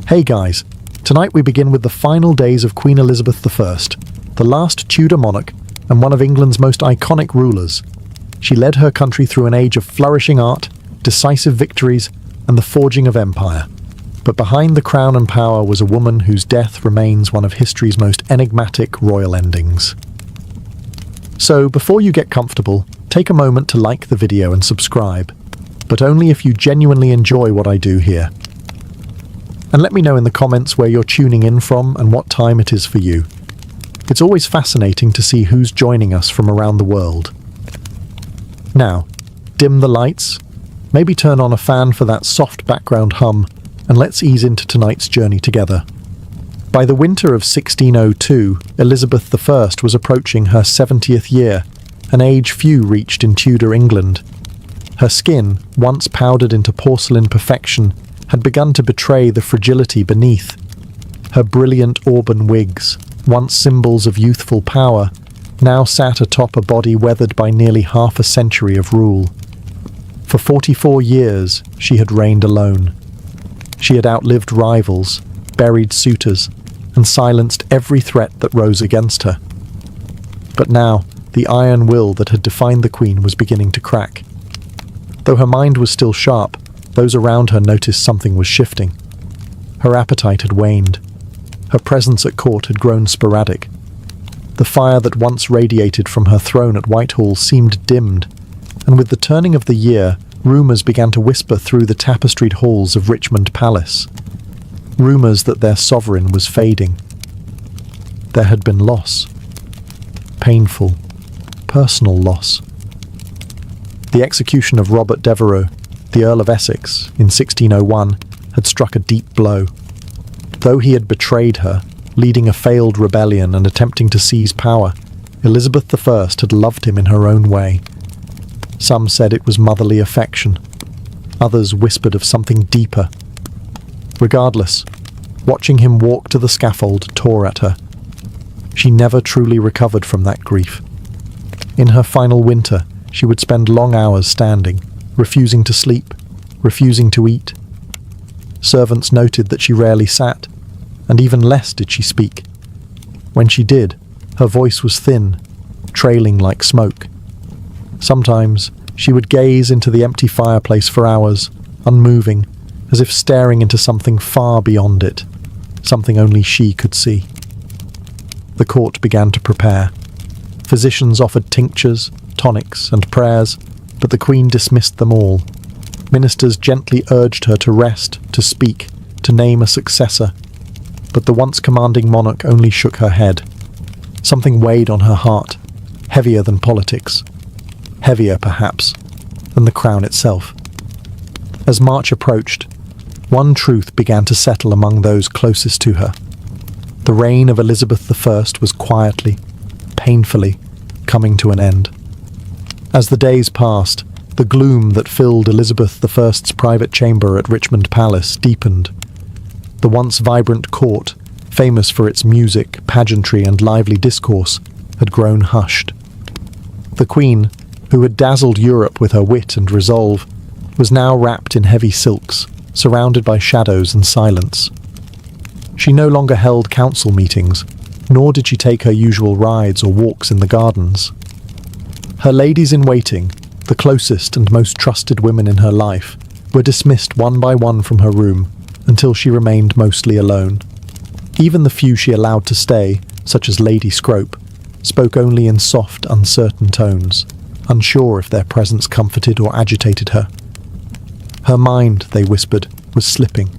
Hey guys, tonight we begin with the final days of Queen Elizabeth I, the last Tudor monarch and one of England's most iconic rulers. She led her country through an age of flourishing art, decisive victories, and the forging of empire. But behind the crown and power was a woman whose death remains one of history's most enigmatic royal endings. So, before you get comfortable, take a moment to like the video and subscribe, but only if you genuinely enjoy what I do here. And let me know in the comments where you're tuning in from and what time it is for you. It's always fascinating to see who's joining us from around the world. Now, dim the lights, maybe turn on a fan for that soft background hum, and let's ease into tonight's journey together. By the winter of 1602, Elizabeth I was approaching her 70th year, an age few reached in Tudor England. Her skin, once powdered into porcelain perfection, had begun to betray the fragility beneath. Her brilliant auburn wigs, once symbols of youthful power, now sat atop a body weathered by nearly half a century of rule. For 44 years, she had reigned alone. She had outlived rivals, buried suitors, and silenced every threat that rose against her. But now, the iron will that had defined the Queen was beginning to crack. Though her mind was still sharp, those around her noticed something was shifting. Her appetite had waned. Her presence at court had grown sporadic. The fire that once radiated from her throne at Whitehall seemed dimmed, and with the turning of the year, rumours began to whisper through the tapestried halls of Richmond Palace. Rumours that their sovereign was fading. There had been loss. Painful, personal loss. The execution of Robert Devereux, the Earl of Essex, in 1601, had struck a deep blow. Though he had betrayed her, leading a failed rebellion and attempting to seize power, Elizabeth I had loved him in her own way. Some said it was motherly affection. Others whispered of something deeper. Regardless, watching him walk to the scaffold tore at her. She never truly recovered from that grief. In her final winter, she would spend long hours standing, refusing to sleep, refusing to eat. Servants noted that she rarely sat, and even less did she speak. When she did, her voice was thin, trailing like smoke. Sometimes, she would gaze into the empty fireplace for hours, unmoving, as if staring into something far beyond it, something only she could see. The court began to prepare. Physicians offered tinctures, tonics, and prayers, but the Queen dismissed them all. Ministers gently urged her to rest, to speak, to name a successor, but the once commanding monarch only shook her head. Something weighed on her heart, heavier than politics. Heavier, perhaps, than the crown itself. As March approached, one truth began to settle among those closest to her. The reign of Elizabeth I was quietly, painfully, coming to an end. As the days passed, the gloom that filled Elizabeth I's private chamber at Richmond Palace deepened. The once vibrant court, famous for its music, pageantry, and lively discourse, had grown hushed. The Queen, who had dazzled Europe with her wit and resolve, was now wrapped in heavy silks, surrounded by shadows and silence. She no longer held council meetings, nor did she take her usual rides or walks in the gardens. Her ladies-in-waiting, the closest and most trusted women in her life, were dismissed one by one from her room until she remained mostly alone. Even the few she allowed to stay, such as Lady Scrope, spoke only in soft, uncertain tones, unsure if their presence comforted or agitated her. Her mind, they whispered, was slipping.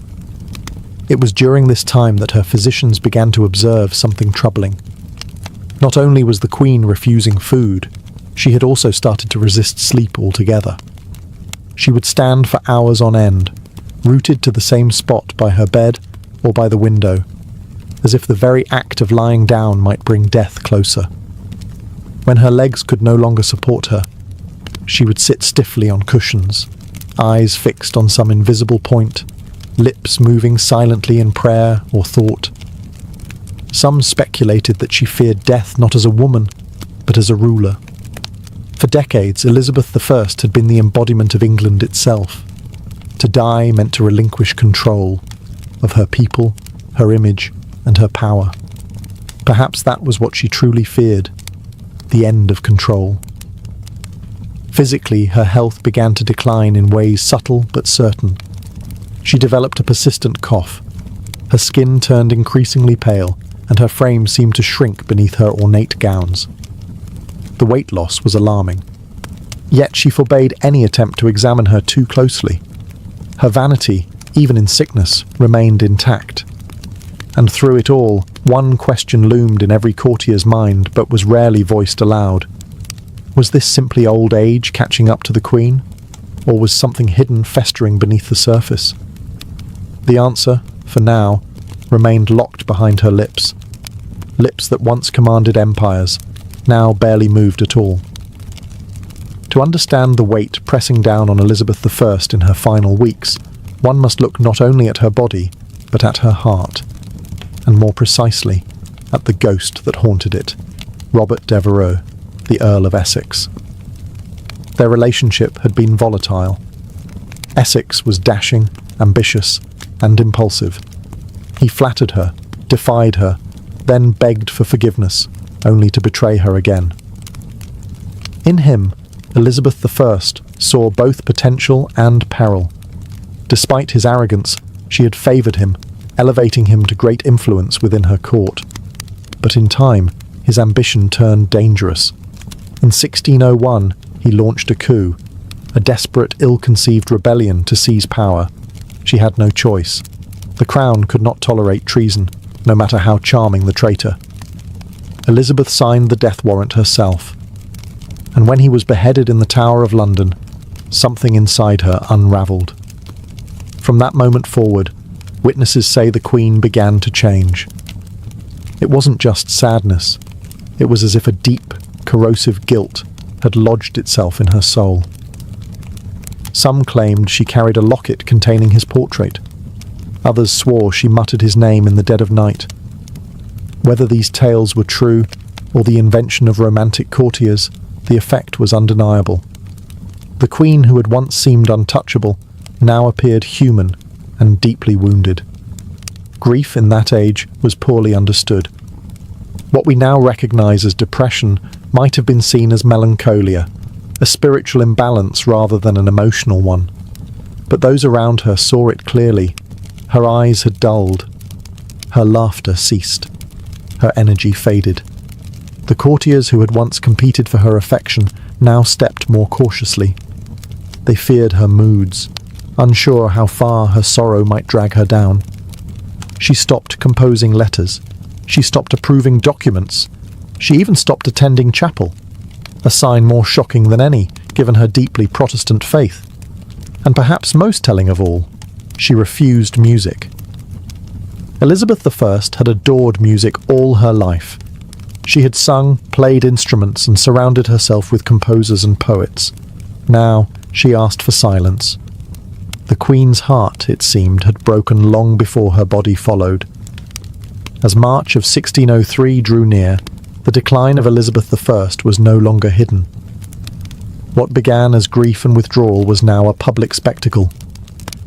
It was during this time that her physicians began to observe something troubling. Not only was the Queen refusing food, she had also started to resist sleep altogether. She would stand for hours on end, rooted to the same spot by her bed or by the window, as if the very act of lying down might bring death closer. When her legs could no longer support her, she would sit stiffly on cushions, eyes fixed on some invisible point, lips moving silently in prayer or thought. Some speculated that she feared death not as a woman, but as a ruler. For decades, Elizabeth I had been the embodiment of England itself. To die meant to relinquish control. of her people, her image, and her power. Perhaps that was what she truly feared, the end of control. Physically, her health began to decline in ways subtle but certain. She developed a persistent cough. Her skin turned increasingly pale, and her frame seemed to shrink beneath her ornate gowns. The weight loss was alarming. Yet she forbade any attempt to examine her too closely. Her vanity, even in sickness, remained intact. And through it all, one question loomed in every courtier's mind but was rarely voiced aloud. Was this simply old age catching up to the Queen? Or was something hidden festering beneath the surface? The answer, for now, remained locked behind her lips. Lips that once commanded empires, now barely moved at all. To understand the weight pressing down on Elizabeth I in her final weeks, one must look not only at her body, but at her heart, and more precisely, at the ghost that haunted it, Robert Devereux, the Earl of Essex. Their relationship had been volatile. Essex was dashing, ambitious, and impulsive. He flattered her, defied her, then begged for forgiveness, only to betray her again. In him, Elizabeth I saw both potential and peril. Despite his arrogance, she had favoured him, elevating him to great influence within her court. But in time, his ambition turned dangerous. In 1601, he launched a coup, a desperate, ill-conceived rebellion to seize power. She had no choice. The crown could not tolerate treason, no matter how charming the traitor. Elizabeth signed the death warrant herself. And when he was beheaded in the Tower of London, something inside her unravelled. From that moment forward, witnesses say the Queen began to change. It wasn't just sadness. It was as if a deep, corrosive guilt had lodged itself in her soul. Some claimed she carried a locket containing his portrait. Others swore she muttered his name in the dead of night. Whether these tales were true, or the invention of romantic courtiers, the effect was undeniable. The Queen who had once seemed untouchable now appeared human and deeply wounded. Grief in that age was poorly understood. What we now recognise as depression might have been seen as melancholia, a spiritual imbalance rather than an emotional one. But those around her saw it clearly. Her eyes had dulled. Her laughter ceased. Her energy faded. The courtiers who had once competed for her affection now stepped more cautiously. They feared her moods, unsure how far her sorrow might drag her down. She stopped composing letters. She stopped approving documents. She even stopped attending chapel, a sign more shocking than any, given her deeply Protestant faith. And perhaps most telling of all, she refused music. Elizabeth I had adored music all her life. She had sung, played instruments, and surrounded herself with composers and poets. Now she asked for silence. The Queen's heart, it seemed, had broken long before her body followed. As March of 1603 drew near, the decline of Elizabeth I was no longer hidden. What began as grief and withdrawal was now a public spectacle.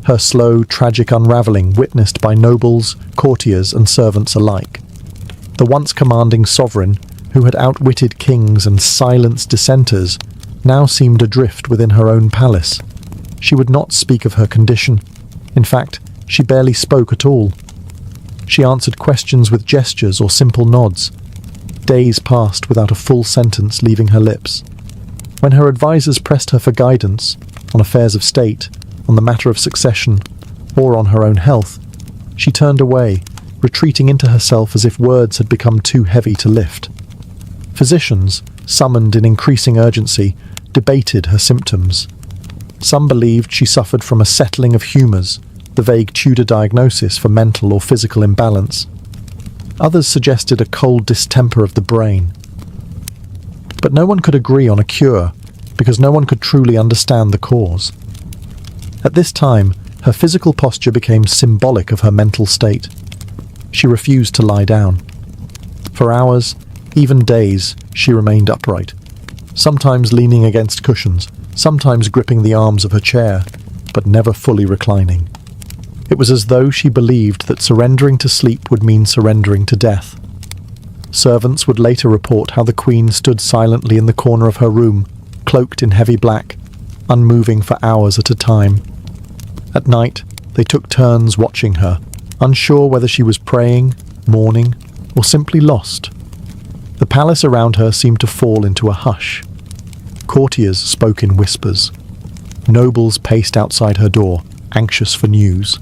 Her slow, tragic unravelling witnessed by nobles, courtiers and servants alike. The once commanding sovereign, who had outwitted kings and silenced dissenters, now seemed adrift within her own palace. She would not speak of her condition. In fact, she barely spoke at all. She answered questions with gestures or simple nods. Days passed without a full sentence leaving her lips. When her advisers pressed her for guidance, on affairs of state, on the matter of succession, or on her own health, she turned away, retreating into herself as if words had become too heavy to lift. Physicians, summoned in increasing urgency, debated her symptoms. Some believed she suffered from a settling of humours, the vague Tudor diagnosis for mental or physical imbalance. Others suggested a cold distemper of the brain. But no one could agree on a cure, because no one could truly understand the cause. At this time, her physical posture became symbolic of her mental state. She refused to lie down. For hours, even days, she remained upright, sometimes leaning against cushions, sometimes gripping the arms of her chair, but never fully reclining. It was as though she believed that surrendering to sleep would mean surrendering to death. Servants would later report how the Queen stood silently in the corner of her room, cloaked in heavy black, unmoving for hours at a time. At night, they took turns watching her, unsure whether she was praying, mourning, or simply lost. The palace around her seemed to fall into a hush. Courtiers spoke in whispers. Nobles paced outside her door, anxious for news.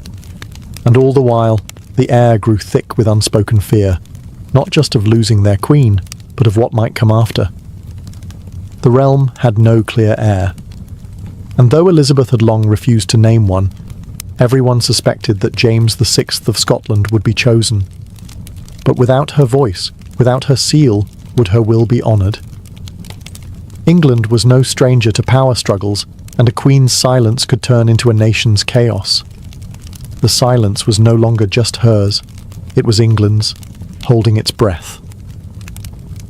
And all the while, the air grew thick with unspoken fear, not just of losing their queen, but of what might come after. The realm had no clear heir. And though Elizabeth had long refused to name one, everyone suspected that James VI of Scotland would be chosen. But without her voice, without her seal, would her will be honoured? England was no stranger to power struggles, and a queen's silence could turn into a nation's chaos. The silence was no longer just hers, it was England's, holding its breath.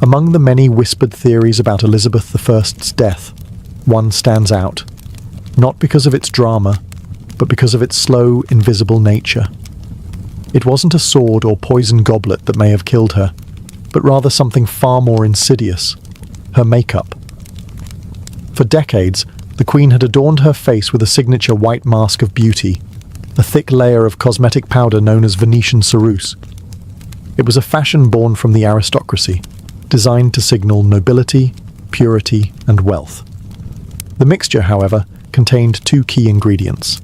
Among the many whispered theories about Elizabeth I's death, one stands out, not because of its drama, but because of its slow, invisible nature. It wasn't a sword or poison goblet that may have killed her, but rather something far more insidious, her makeup. For decades, the Queen had adorned her face with a signature white mask of beauty, a thick layer of cosmetic powder known as Venetian ceruse. It was a fashion born from the aristocracy, designed to signal nobility, purity, and wealth. The mixture, however, contained two key ingredients: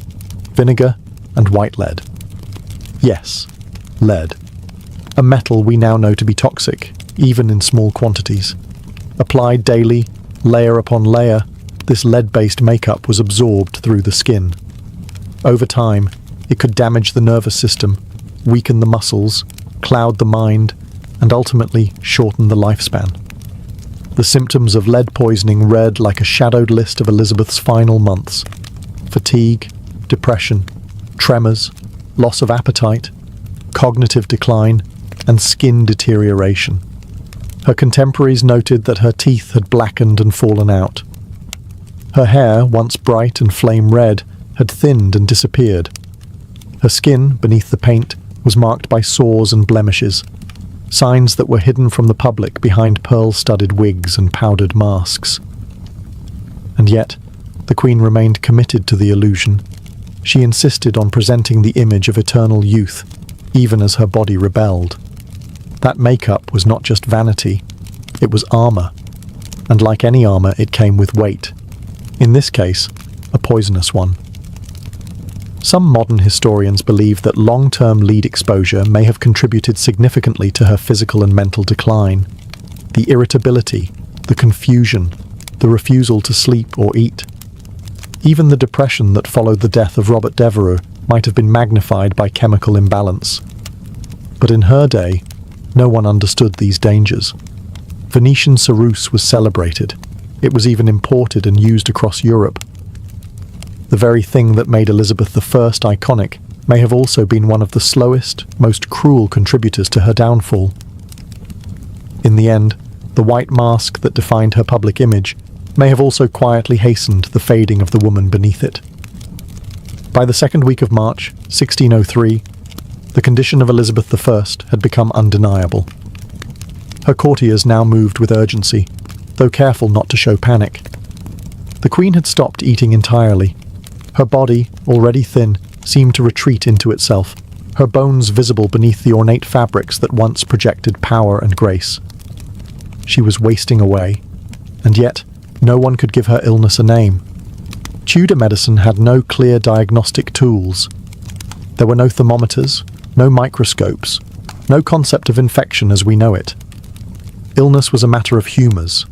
vinegar and white lead. Yes, lead. A metal we now know to be toxic, even in small quantities. Applied daily, layer upon layer, this lead-based makeup was absorbed through the skin. Over time, it could damage the nervous system, weaken the muscles, cloud the mind, and ultimately shorten the lifespan. The symptoms of lead poisoning read like a shadowed list of Elizabeth's final months: fatigue, depression, tremors, loss of appetite, cognitive decline, and skin deterioration. Her contemporaries noted that her teeth had blackened and fallen out. Her hair, once bright and flame red, had thinned and disappeared. Her skin, beneath the paint, was marked by sores and blemishes, signs that were hidden from the public behind pearl-studded wigs and powdered masks. And yet, the Queen remained committed to the illusion. She insisted on presenting the image of eternal youth, even as her body rebelled. That makeup was not just vanity, it was armor. And like any armor, it came with weight. In this case, a poisonous one. Some modern historians believe that long-term lead exposure may have contributed significantly to her physical and mental decline. The irritability, the confusion, the refusal to sleep or eat. Even the depression that followed the death of Robert Devereux might have been magnified by chemical imbalance. But in her day, no one understood these dangers. Venetian ceruse was celebrated. It was even imported and used across Europe. The very thing that made Elizabeth I iconic may have also been one of the slowest, most cruel contributors to her downfall. In the end, the white mask that defined her public image may have also quietly hastened the fading of the woman beneath it. By the second week of March, 1603, the condition of Elizabeth I had become undeniable. Her courtiers now moved with urgency, though careful not to show panic. The Queen had stopped eating entirely. Her body, already thin, seemed to retreat into itself, her bones visible beneath the ornate fabrics that once projected power and grace. She was wasting away, and yet no one could give her illness a name. Tudor medicine had no clear diagnostic tools. There were no thermometers, no microscopes, no concept of infection as we know it. Illness was a matter of humours: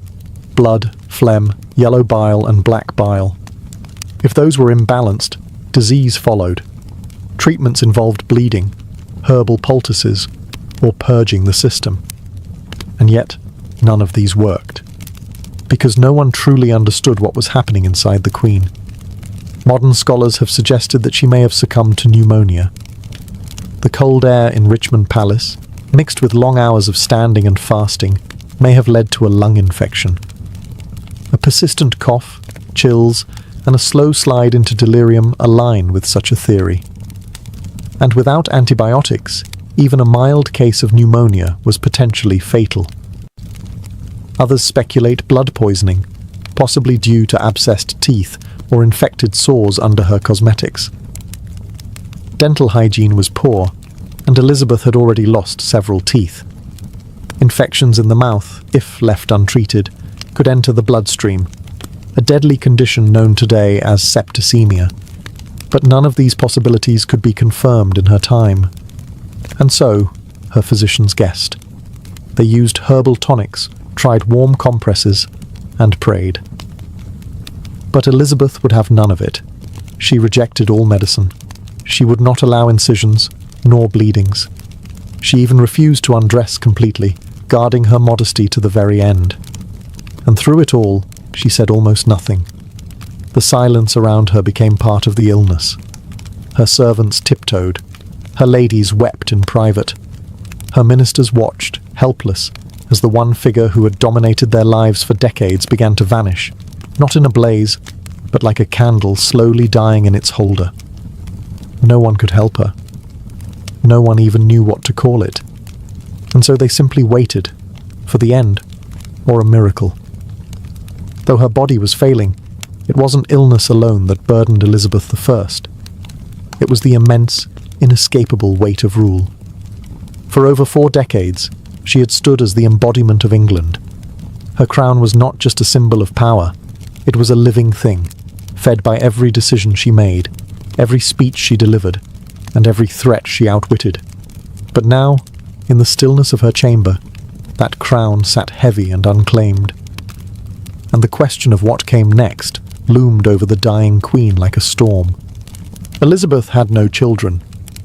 blood, phlegm, yellow bile, and black bile. If those were imbalanced, disease followed. Treatments involved bleeding, herbal poultices, or purging the system. And yet, none of these worked. Because no one truly understood what was happening inside the Queen. Modern scholars have suggested that she may have succumbed to pneumonia. The cold air in Richmond Palace, mixed with long hours of standing and fasting, may have led to a lung infection. A persistent cough, chills, and a slow slide into delirium align with such a theory. And without antibiotics, even a mild case of pneumonia was potentially fatal. Others speculate blood poisoning, possibly due to abscessed teeth or infected sores under her cosmetics. Dental hygiene was poor, and Elizabeth had already lost several teeth. Infections in the mouth, if left untreated, could enter the bloodstream, a deadly condition known today as septicemia. But none of these possibilities could be confirmed in her time. And so, her physicians guessed. They used herbal tonics, tried warm compresses, and prayed. But Elizabeth would have none of it. She rejected all medicine. She would not allow incisions, nor bleedings. She even refused to undress completely, guarding her modesty to the very end. And through it all, she said almost nothing. The silence around her became part of the illness. Her servants tiptoed. Her ladies wept in private. Her ministers watched, helpless, as the one figure who had dominated their lives for decades began to vanish, not in a blaze, but like a candle slowly dying in its holder. No one could help her. No one even knew what to call it. And so they simply waited for the end, or a miracle. Though her body was failing, it wasn't illness alone that burdened Elizabeth I. It was the immense, inescapable weight of rule. For over 4 decades, she had stood as the embodiment of England. Her crown was not just a symbol of power, it was a living thing, fed by every decision she made, every speech she delivered, and every threat she outwitted. But now, in the stillness of her chamber, that crown sat heavy and unclaimed. And the question of what came next loomed over the dying queen like a storm. Elizabeth had no children,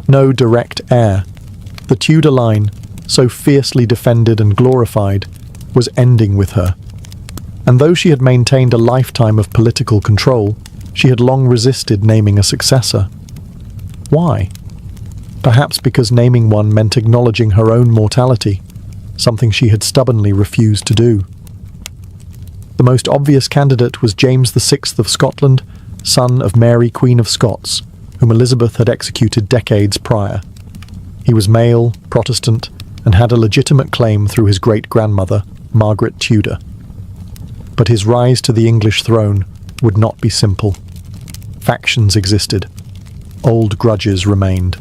no direct heir. The Tudor line, so fiercely defended and glorified, was ending with her. And though she had maintained a lifetime of political control, she had long resisted naming a successor. Why? Perhaps because naming one meant acknowledging her own mortality, something she had stubbornly refused to do. The most obvious candidate was James VI of Scotland, son of Mary, Queen of Scots, whom Elizabeth had executed decades prior. He was male, Protestant, and had a legitimate claim through his great-grandmother, Margaret Tudor. But his rise to the English throne would not be simple. Factions existed. Old grudges remained.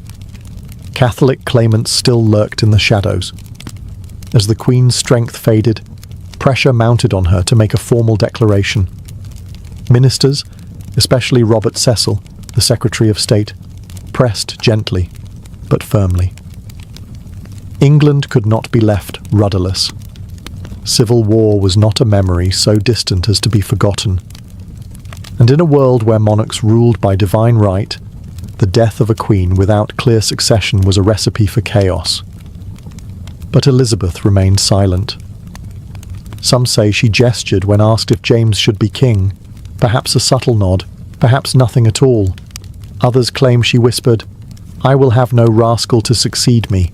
Catholic claimants still lurked in the shadows. As the Queen's strength faded, pressure mounted on her to make a formal declaration. Ministers, especially Robert Cecil, the Secretary of State, pressed gently, but firmly. England could not be left rudderless. Civil war was not a memory so distant as to be forgotten. And in a world where monarchs ruled by divine right, the death of a queen without clear succession was a recipe for chaos. But Elizabeth remained silent. Some say she gestured when asked if James should be king, perhaps a subtle nod, perhaps nothing at all. Others claim she whispered, "I will have no rascal to succeed me,"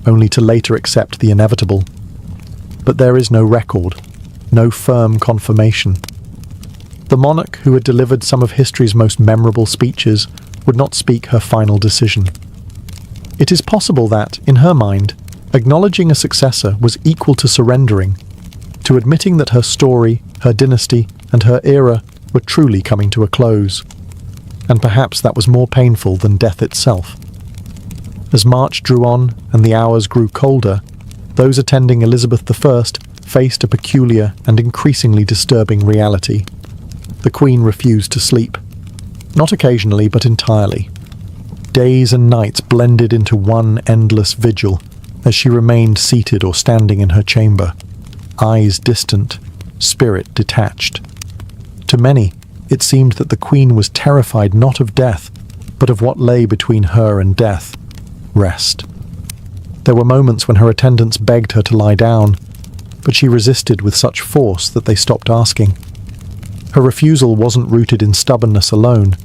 only to later accept the inevitable. But there is no record, no firm confirmation. The monarch who had delivered some of history's most memorable speeches would not speak her final decision. It is possible that, in her mind, acknowledging a successor was equal to surrendering, to admitting that her story, her dynasty, and her era were truly coming to a close. And perhaps that was more painful than death itself. As March drew on and the hours grew colder, those attending Elizabeth I faced a peculiar and increasingly disturbing reality. The Queen refused to sleep. Not occasionally, but entirely. Days and nights blended into one endless vigil as she remained seated or standing in her chamber, eyes distant, spirit detached. To many, it seemed that the Queen was terrified not of death, but of what lay between her and death: rest. There were moments when her attendants begged her to lie down, but she resisted with such force that they stopped asking. Her refusal wasn't rooted in stubbornness alone.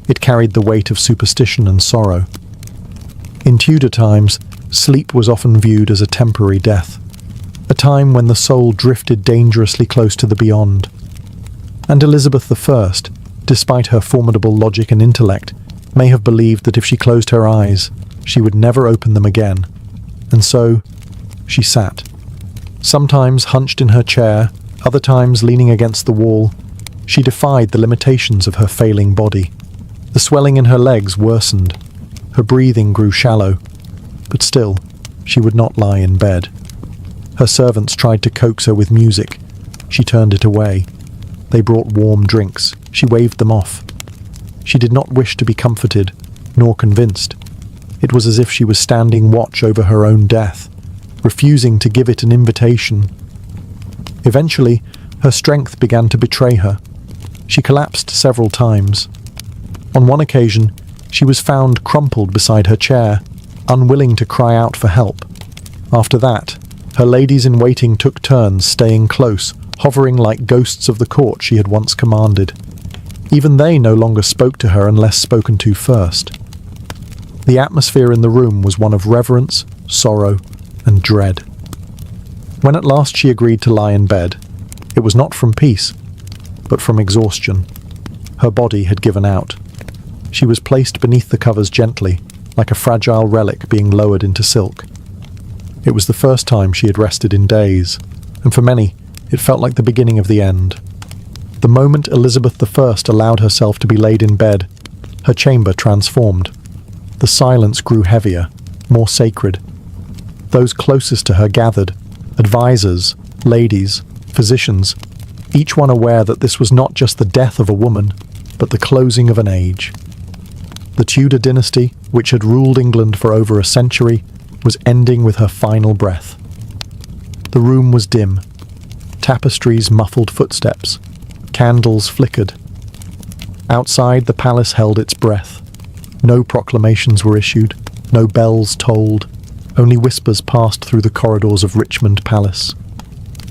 It carried the weight of superstition and sorrow. In Tudor times, sleep was often viewed as a temporary death, a time when the soul drifted dangerously close to the beyond. And Elizabeth I, despite her formidable logic and intellect, may have believed that if she closed her eyes, she would never open them again. And so, she sat. Sometimes hunched in her chair, other times leaning against the wall, she defied the limitations of her failing body. The swelling in her legs worsened. Her breathing grew shallow. But still, she would not lie in bed. Her servants tried to coax her with music. She turned it away. They brought warm drinks. She waved them off. She did not wish to be comforted, nor convinced. It was as if she was standing watch over her own death, refusing to give it an invitation. Eventually, her strength began to betray her. She collapsed several times. On one occasion, she was found crumpled beside her chair, unwilling to cry out for help. After that, her ladies-in-waiting took turns staying close, hovering like ghosts of the court she had once commanded. Even they no longer spoke to her unless spoken to first. The atmosphere in the room was one of reverence, sorrow, and dread. When at last she agreed to lie in bed, it was not from peace, but from exhaustion. Her body had given out. She was placed beneath the covers gently, like a fragile relic being lowered into silk. It was the first time she had rested in days, and for many, it felt like the beginning of the end. The moment Elizabeth I allowed herself to be laid in bed, her chamber transformed. The silence grew heavier, more sacred. Those closest to her gathered, advisors, ladies, physicians, each one aware that this was not just the death of a woman, but the closing of an age. The Tudor dynasty, which had ruled England for over a century, was ending with her final breath. The room was dim. Tapestries muffled footsteps. Candles flickered. Outside, the palace held its breath. No proclamations were issued, no bells tolled, only whispers passed through the corridors of Richmond Palace.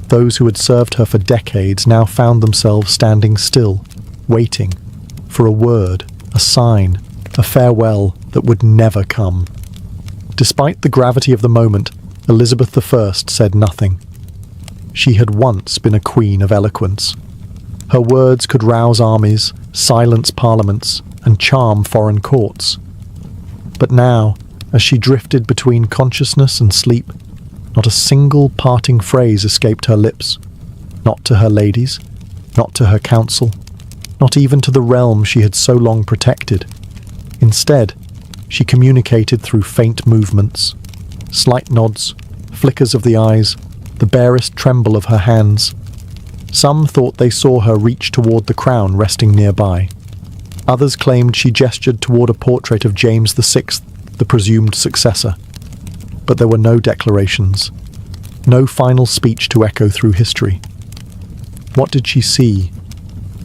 Those who had served her for decades now found themselves standing still, waiting for a word, a sign, a farewell that would never come. Despite the gravity of the moment, Elizabeth I said nothing. She had once been a queen of eloquence. Her words could rouse armies, silence parliaments, and charm foreign courts. But now, as she drifted between consciousness and sleep, not a single parting phrase escaped her lips. Not to her ladies, not to her council, not even to the realm she had so long protected. Instead, she communicated through faint movements, slight nods, flickers of the eyes, the barest tremble of her hands. Some thought they saw her reach toward the crown resting nearby. Others claimed she gestured toward a portrait of James VI, the presumed successor. But there were no declarations, no final speech to echo through history. What did she see,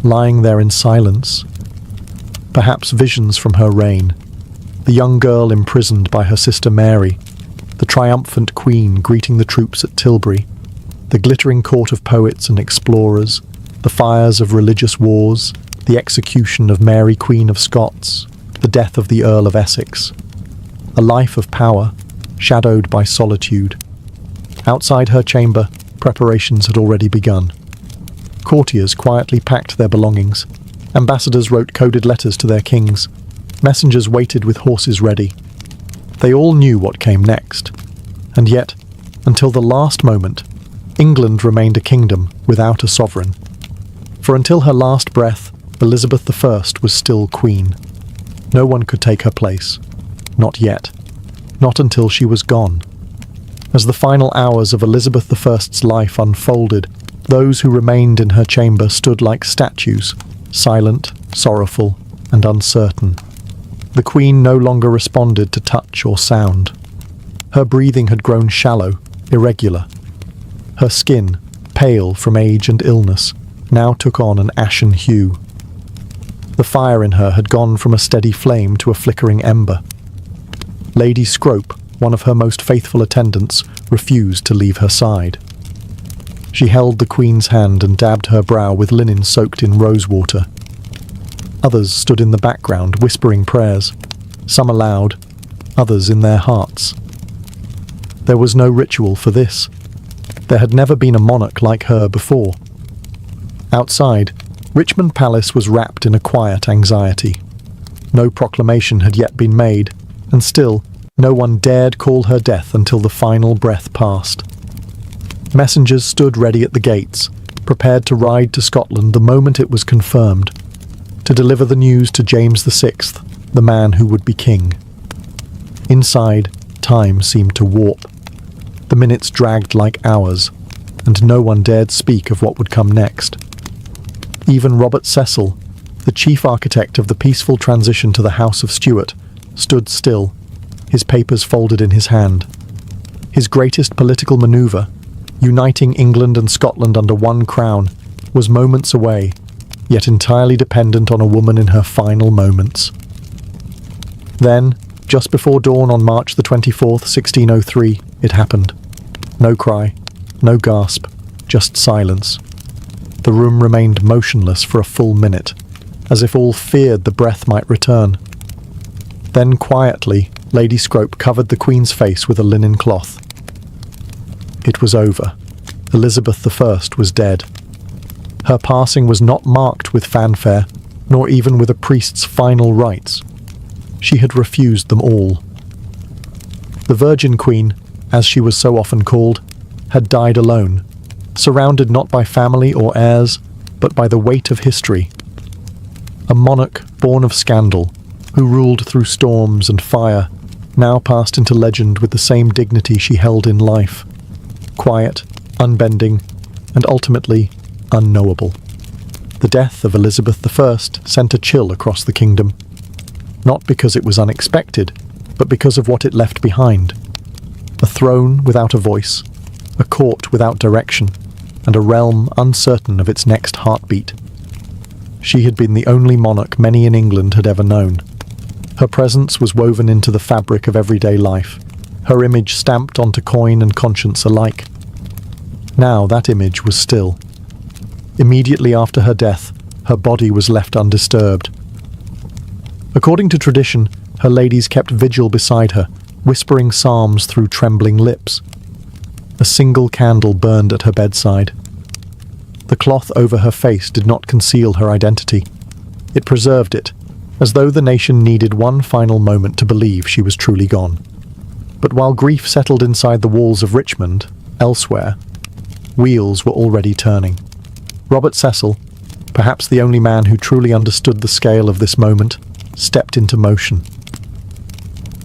lying there in silence? Perhaps visions from her reign, the young girl imprisoned by her sister Mary, the triumphant queen greeting the troops at Tilbury, the glittering court of poets and explorers, the fires of religious wars, the execution of Mary Queen of Scots, the death of the Earl of Essex. A life of power, shadowed by solitude. Outside her chamber, preparations had already begun. Courtiers quietly packed their belongings. Ambassadors wrote coded letters to their kings. Messengers waited with horses ready. They all knew what came next. And yet, until the last moment, England remained a kingdom without a sovereign. For until her last breath, Elizabeth I was still queen. No one could take her place. Not yet. Not until she was gone. As the final hours of Elizabeth I's life unfolded, those who remained in her chamber stood like statues, silent, sorrowful, and uncertain. The Queen no longer responded to touch or sound. Her breathing had grown shallow, irregular. Her skin, pale from age and illness, now took on an ashen hue. The fire in her had gone from a steady flame to a flickering ember. Lady Scrope, one of her most faithful attendants, refused to leave her side. She held the Queen's hand and dabbed her brow with linen soaked in rose water. Others stood in the background whispering prayers, some aloud, others in their hearts. There was no ritual for this. There had never been a monarch like her before. Outside, Richmond Palace was wrapped in a quiet anxiety. No proclamation had yet been made, and still, no one dared call her death until the final breath passed. Messengers stood ready at the gates, prepared to ride to Scotland the moment it was confirmed, to deliver the news to James VI, the man who would be king. Inside, time seemed to warp. The minutes dragged like hours, and no one dared speak of what would come next. Even Robert Cecil, the chief architect of the peaceful transition to the House of Stuart, stood still, his papers folded in his hand. His greatest political manoeuvre, uniting England and Scotland under one crown, was moments away, yet entirely dependent on a woman in her final moments. Then, just before dawn on March the 24th, 1603, it happened. No cry, no gasp, just silence. The room remained motionless for a full minute, as if all feared the breath might return. Then quietly, Lady Scrope covered the Queen's face with a linen cloth. It was over. Elizabeth I was dead. Her passing was not marked with fanfare, nor even with a priest's final rites. She had refused them all. The Virgin Queen, as she was so often called, had died alone, surrounded not by family or heirs, but by the weight of history. A monarch born of scandal, who ruled through storms and fire, now passed into legend with the same dignity she held in life. Quiet, unbending, and ultimately unknowable. The death of Elizabeth I sent a chill across the kingdom, not because it was unexpected, but because of what it left behind. A throne without a voice, a court without direction, and a realm uncertain of its next heartbeat. She had been the only monarch many in England had ever known. Her presence was woven into the fabric of everyday life, her image stamped onto coin and conscience alike. Now that image was still. Immediately after her death, her body was left undisturbed. According to tradition, her ladies kept vigil beside her, whispering psalms through trembling lips. A single candle burned at her bedside. The cloth over her face did not conceal her identity. It preserved it, as though the nation needed one final moment to believe she was truly gone. But while grief settled inside the walls of Richmond, elsewhere, wheels were already turning. Robert Cecil, perhaps the only man who truly understood the scale of this moment, stepped into motion.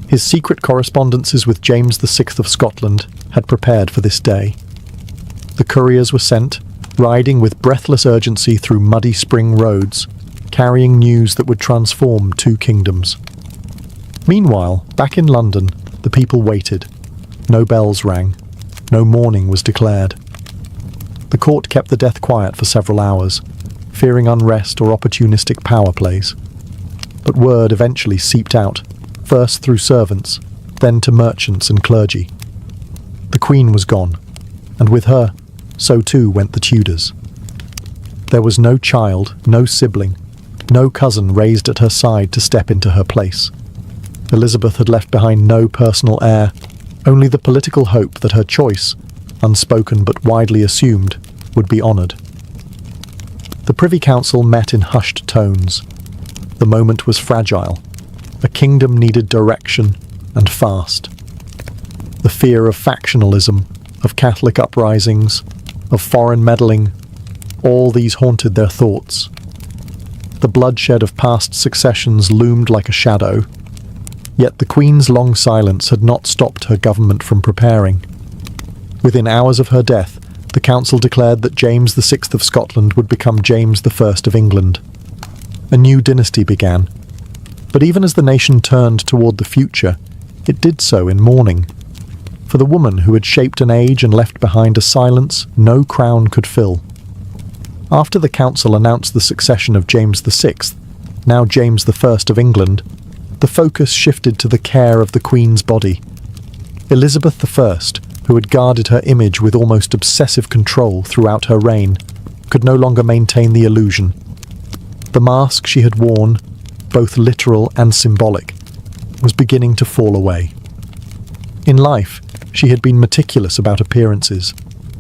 His secret correspondences with James VI of Scotland had prepared for this day. The couriers were sent, riding with breathless urgency through muddy spring roads, carrying news that would transform two kingdoms. Meanwhile, back in London, the people waited. No bells rang. No mourning was declared. The court kept the death quiet for several hours, fearing unrest or opportunistic power plays. But word eventually seeped out, first through servants, then to merchants and clergy. The Queen was gone, and with her, so too went the Tudors. There was no child, no sibling, no cousin raised at her side to step into her place. Elizabeth had left behind no personal heir, only the political hope that her choice, unspoken but widely assumed, would be honoured. The Privy Council met in hushed tones. The moment was fragile. A kingdom needed direction, and fast. The fear of factionalism, of Catholic uprisings, of foreign meddling, all these haunted their thoughts. The bloodshed of past successions loomed like a shadow, yet the Queen's long silence had not stopped her government from preparing. Within hours of her death, the Council declared that James VI of Scotland would become James I of England. A new dynasty began, but even as the nation turned toward the future, it did so in mourning. For the woman who had shaped an age and left behind a silence no crown could fill. After the council announced the succession of James VI, now James I of England, the focus shifted to the care of the Queen's body. Elizabeth I, who had guarded her image with almost obsessive control throughout her reign, could no longer maintain the illusion. The mask she had worn, both literal and symbolic, was beginning to fall away. In life, she had been meticulous about appearances.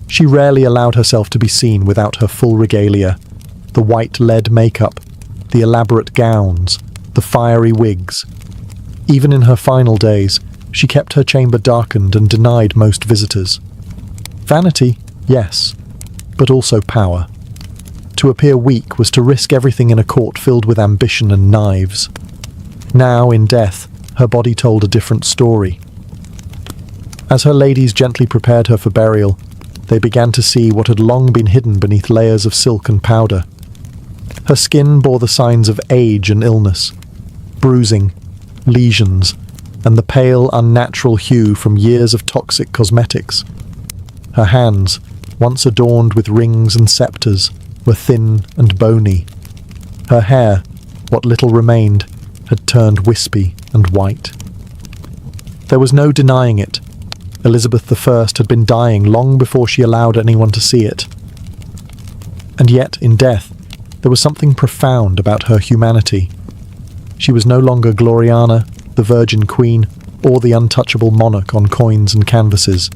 She rarely allowed herself to be seen without her full regalia, the white lead makeup, the elaborate gowns, the fiery wigs. Even in her final days, she kept her chamber darkened and denied most visitors. Vanity, yes, but also power. To appear weak was to risk everything in a court filled with ambition and knives. Now, in death, her body told a different story. As her ladies gently prepared her for burial, they began to see what had long been hidden beneath layers of silk and powder. Her skin bore the signs of age and illness, bruising, lesions, and the pale, unnatural hue from years of toxic cosmetics. Her hands, once adorned with rings and scepters, were thin and bony. Her hair, what little remained, had turned wispy and white. There was no denying it. Elizabeth I had been dying long before she allowed anyone to see it. And yet, in death, there was something profound about her humanity. She was no longer Gloriana, the Virgin Queen, or the untouchable monarch on coins and canvases.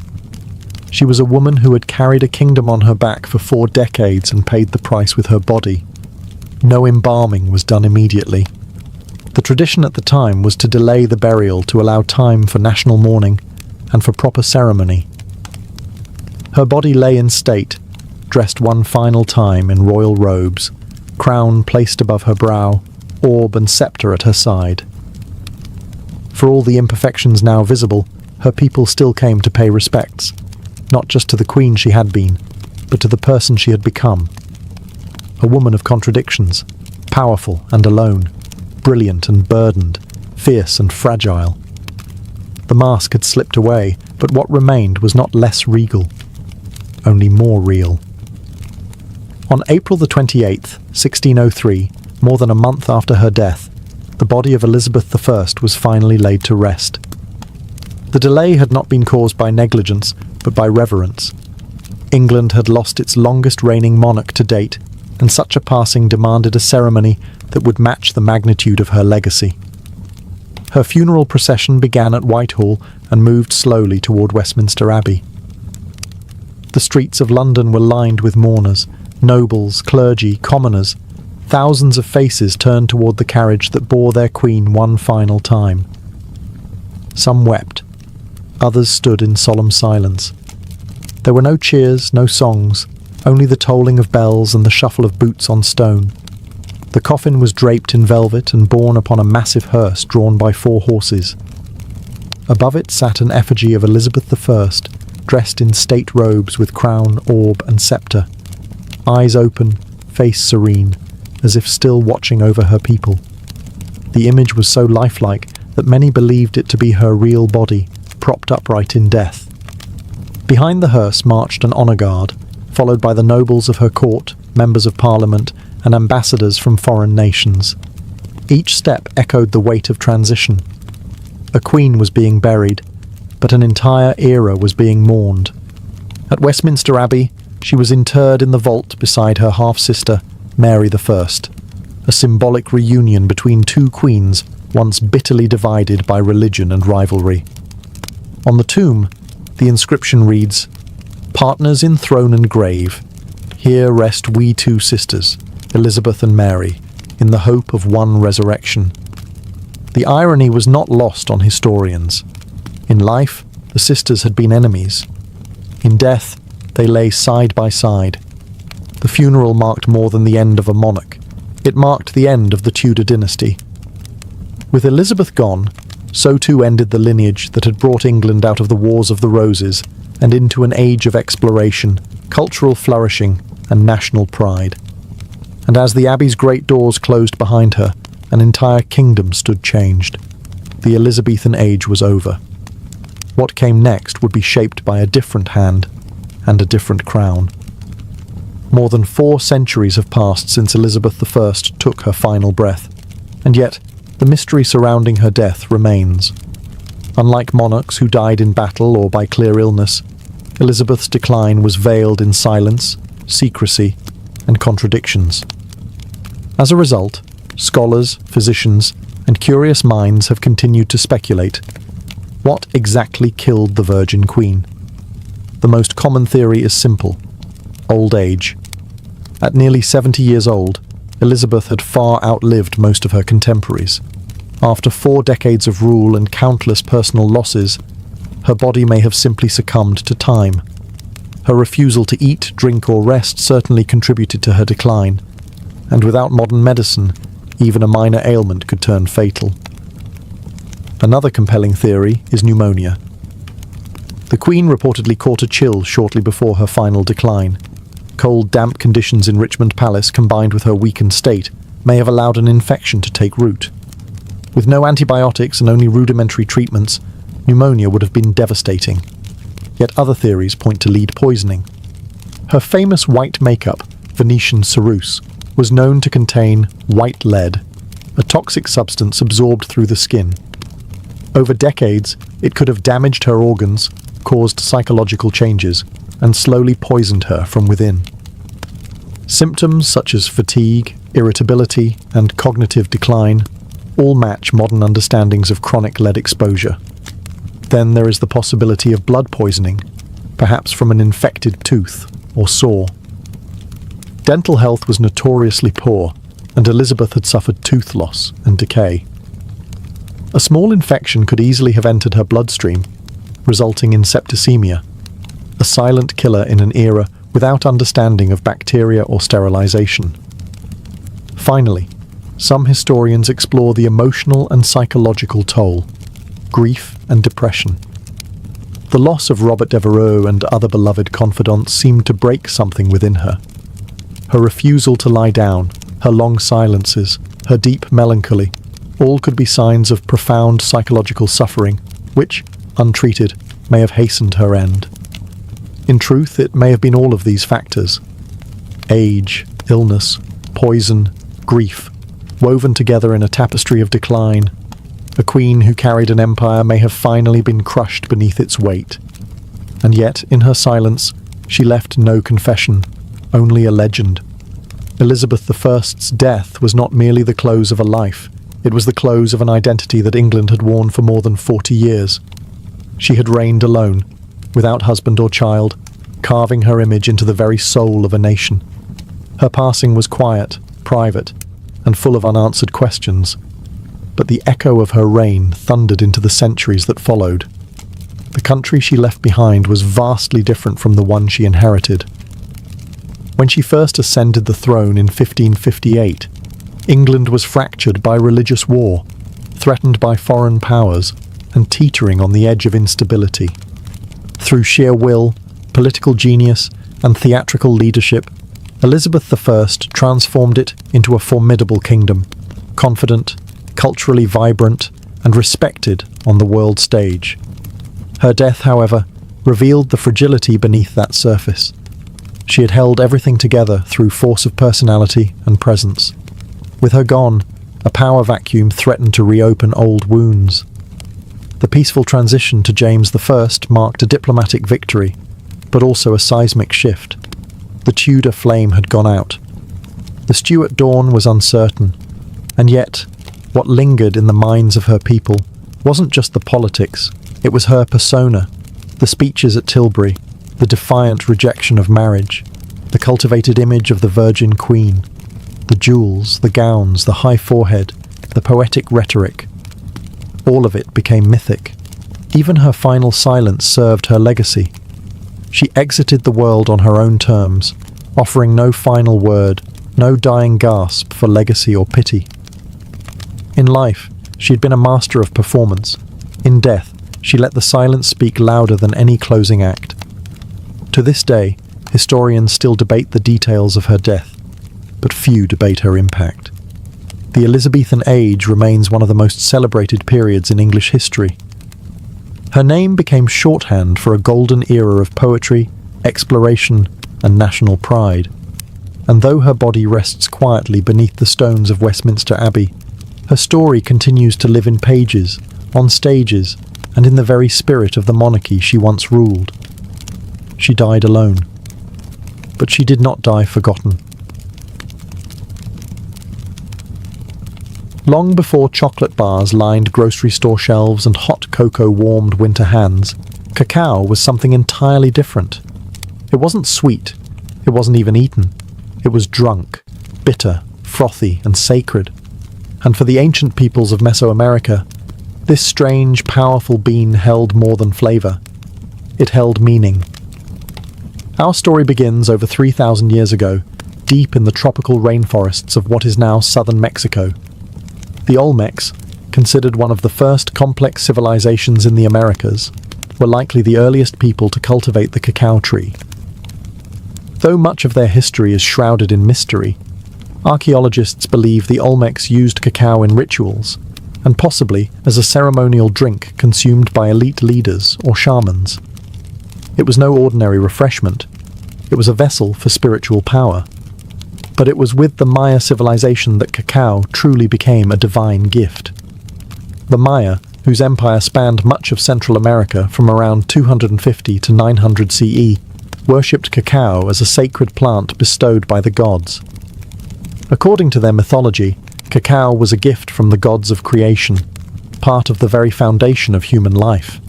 She was a woman who had carried a kingdom on her back for 4 decades and paid the price with her body. No embalming was done immediately. The tradition at the time was to delay the burial to allow time for national mourning and for proper ceremony. Her body lay in state, dressed one final time in royal robes, crown placed above her brow, orb and scepter at her side. For all the imperfections now visible, her people still came to pay respects, not just to the queen she had been, but to the person she had become. A woman of contradictions, powerful and alone, brilliant and burdened, fierce and fragile. The mask had slipped away, but what remained was not less regal, only more real. On April the 28th, 1603, more than a month after her death, the body of Elizabeth I was finally laid to rest. The delay had not been caused by negligence, but by reverence. England had lost its longest reigning monarch to date, and such a passing demanded a ceremony that would match the magnitude of her legacy. Her funeral procession began at Whitehall and moved slowly toward Westminster Abbey. The streets of London were lined with mourners, nobles, clergy, commoners. Thousands of faces turned toward the carriage that bore their queen one final time. Some wept. Others stood in solemn silence. There were no cheers, no songs, only the tolling of bells and the shuffle of boots on stone. The coffin was draped in velvet and borne upon a massive hearse drawn by 4 horses. Above it sat an effigy of Elizabeth I, dressed in state robes with crown, orb and scepter, eyes open, face serene, as if still watching over her people. The image was so lifelike that many believed it to be her real body, propped upright in death. Behind the hearse marched an honour guard, followed by the nobles of her court, members of parliament, and ambassadors from foreign nations. Each step echoed the weight of transition. A queen was being buried, but an entire era was being mourned. At Westminster Abbey, she was interred in the vault beside her half-sister, Mary I, a symbolic reunion between 2 queens once bitterly divided by religion and rivalry. On the tomb, the inscription reads, "Partners in throne and grave, here rest we 2 sisters, Elizabeth and Mary, in the hope of one resurrection." The irony was not lost on historians. In life, the sisters had been enemies. In death, they lay side by side. The funeral marked more than the end of a monarch. It marked the end of the Tudor dynasty. With Elizabeth gone, so too ended the lineage that had brought England out of the Wars of the Roses and into an age of exploration, cultural flourishing, and national pride. And as the Abbey's great doors closed behind her, an entire kingdom stood changed. The Elizabethan age was over. What came next would be shaped by a different hand and a different crown. More than 4 centuries have passed since Elizabeth I took her final breath, and yet the mystery surrounding her death remains. Unlike monarchs who died in battle or by clear illness, Elizabeth's decline was veiled in silence, secrecy, and contradictions. As a result, scholars, physicians, and curious minds have continued to speculate. What exactly killed the Virgin Queen? The most common theory is simple: old age. At nearly 70 years old, Elizabeth had far outlived most of her contemporaries. After 4 decades of rule and countless personal losses, her body may have simply succumbed to time. Her refusal to eat, drink, or rest certainly contributed to her decline, and without modern medicine, even a minor ailment could turn fatal. Another compelling theory is pneumonia. The Queen reportedly caught a chill shortly before her final decline. Cold, damp conditions in Richmond Palace, combined with her weakened state, may have allowed an infection to take root. With no antibiotics and only rudimentary treatments, pneumonia would have been devastating. Yet other theories point to lead poisoning. Her famous white makeup, Venetian ceruse, was known to contain white lead, a toxic substance absorbed through the skin. Over decades, it could have damaged her organs, caused psychological changes, and slowly poisoned her from within. Symptoms such as fatigue, irritability, and cognitive decline all match modern understandings of chronic lead exposure. Then there is the possibility of blood poisoning, perhaps from an infected tooth or sore. Dental health was notoriously poor, and Elizabeth had suffered tooth loss and decay. A small infection could easily have entered her bloodstream, resulting in septicemia, a silent killer in an era without understanding of bacteria or sterilization. Finally, some historians explore the emotional and psychological toll, grief and depression. The loss of Robert Devereux and other beloved confidants seemed to break something within her. Her refusal to lie down, her long silences, her deep melancholy, all could be signs of profound psychological suffering, which, untreated, may have hastened her end. In truth, it may have been all of these factors. Age, illness, poison, grief, woven together in a tapestry of decline. A queen who carried an empire may have finally been crushed beneath its weight. And yet, in her silence, she left no confession, only a legend. Elizabeth I's death was not merely the close of a life, it was the close of an identity that England had worn for more than 40 years. She had reigned alone, without husband or child, carving her image into the very soul of a nation. Her passing was quiet, private, and full of unanswered questions, but the echo of her reign thundered into the centuries that followed. The country she left behind was vastly different from the one she inherited. When she first ascended the throne in 1558, England was fractured by religious war, threatened by foreign powers, and teetering on the edge of instability. Through sheer will, political genius, and theatrical leadership, Elizabeth I transformed it into a formidable kingdom, confident, culturally vibrant, and respected on the world stage. Her death, however, revealed the fragility beneath that surface. She had held everything together through force of personality and presence. With her gone, a power vacuum threatened to reopen old wounds. The peaceful transition to James I marked a diplomatic victory, but also a seismic shift. The Tudor flame had gone out. The Stuart dawn was uncertain, and yet, what lingered in the minds of her people wasn't just the politics, it was her persona, the speeches at Tilbury, the defiant rejection of marriage, the cultivated image of the Virgin Queen, the jewels, the gowns, the high forehead, the poetic rhetoric. All of it became mythic. Even her final silence served her legacy. She exited the world on her own terms, offering no final word, no dying gasp for legacy or pity. In life, she had been a master of performance. In death, she let the silence speak louder than any closing act. To this day, historians still debate the details of her death, but few debate her impact. The Elizabethan age remains one of the most celebrated periods in English history. Her name became shorthand for a golden era of poetry, exploration, and national pride. And though her body rests quietly beneath the stones of Westminster Abbey, her story continues to live in pages, on stages, and in the very spirit of the monarchy she once ruled. She died alone. But she did not die forgotten. Long before chocolate bars lined grocery store shelves and hot cocoa warmed winter hands, cacao was something entirely different. It wasn't sweet. It wasn't even eaten. It was drunk, bitter, frothy, and sacred. And for the ancient peoples of Mesoamerica, this strange, powerful bean held more than flavor. It held meaning. Our story begins over 3,000 years ago, deep in the tropical rainforests of what is now southern Mexico. The Olmecs, considered one of the first complex civilizations in the Americas, were likely the earliest people to cultivate the cacao tree. Though much of their history is shrouded in mystery, archaeologists believe the Olmecs used cacao in rituals, and possibly as a ceremonial drink consumed by elite leaders or shamans. It was no ordinary refreshment. It was a vessel for spiritual power. But it was with the Maya civilization that cacao truly became a divine gift. The Maya, whose empire spanned much of Central America from around 250 to 900 CE, worshipped cacao as a sacred plant bestowed by the gods. According to their mythology, cacao was a gift from the gods of creation, part of the very foundation of human life.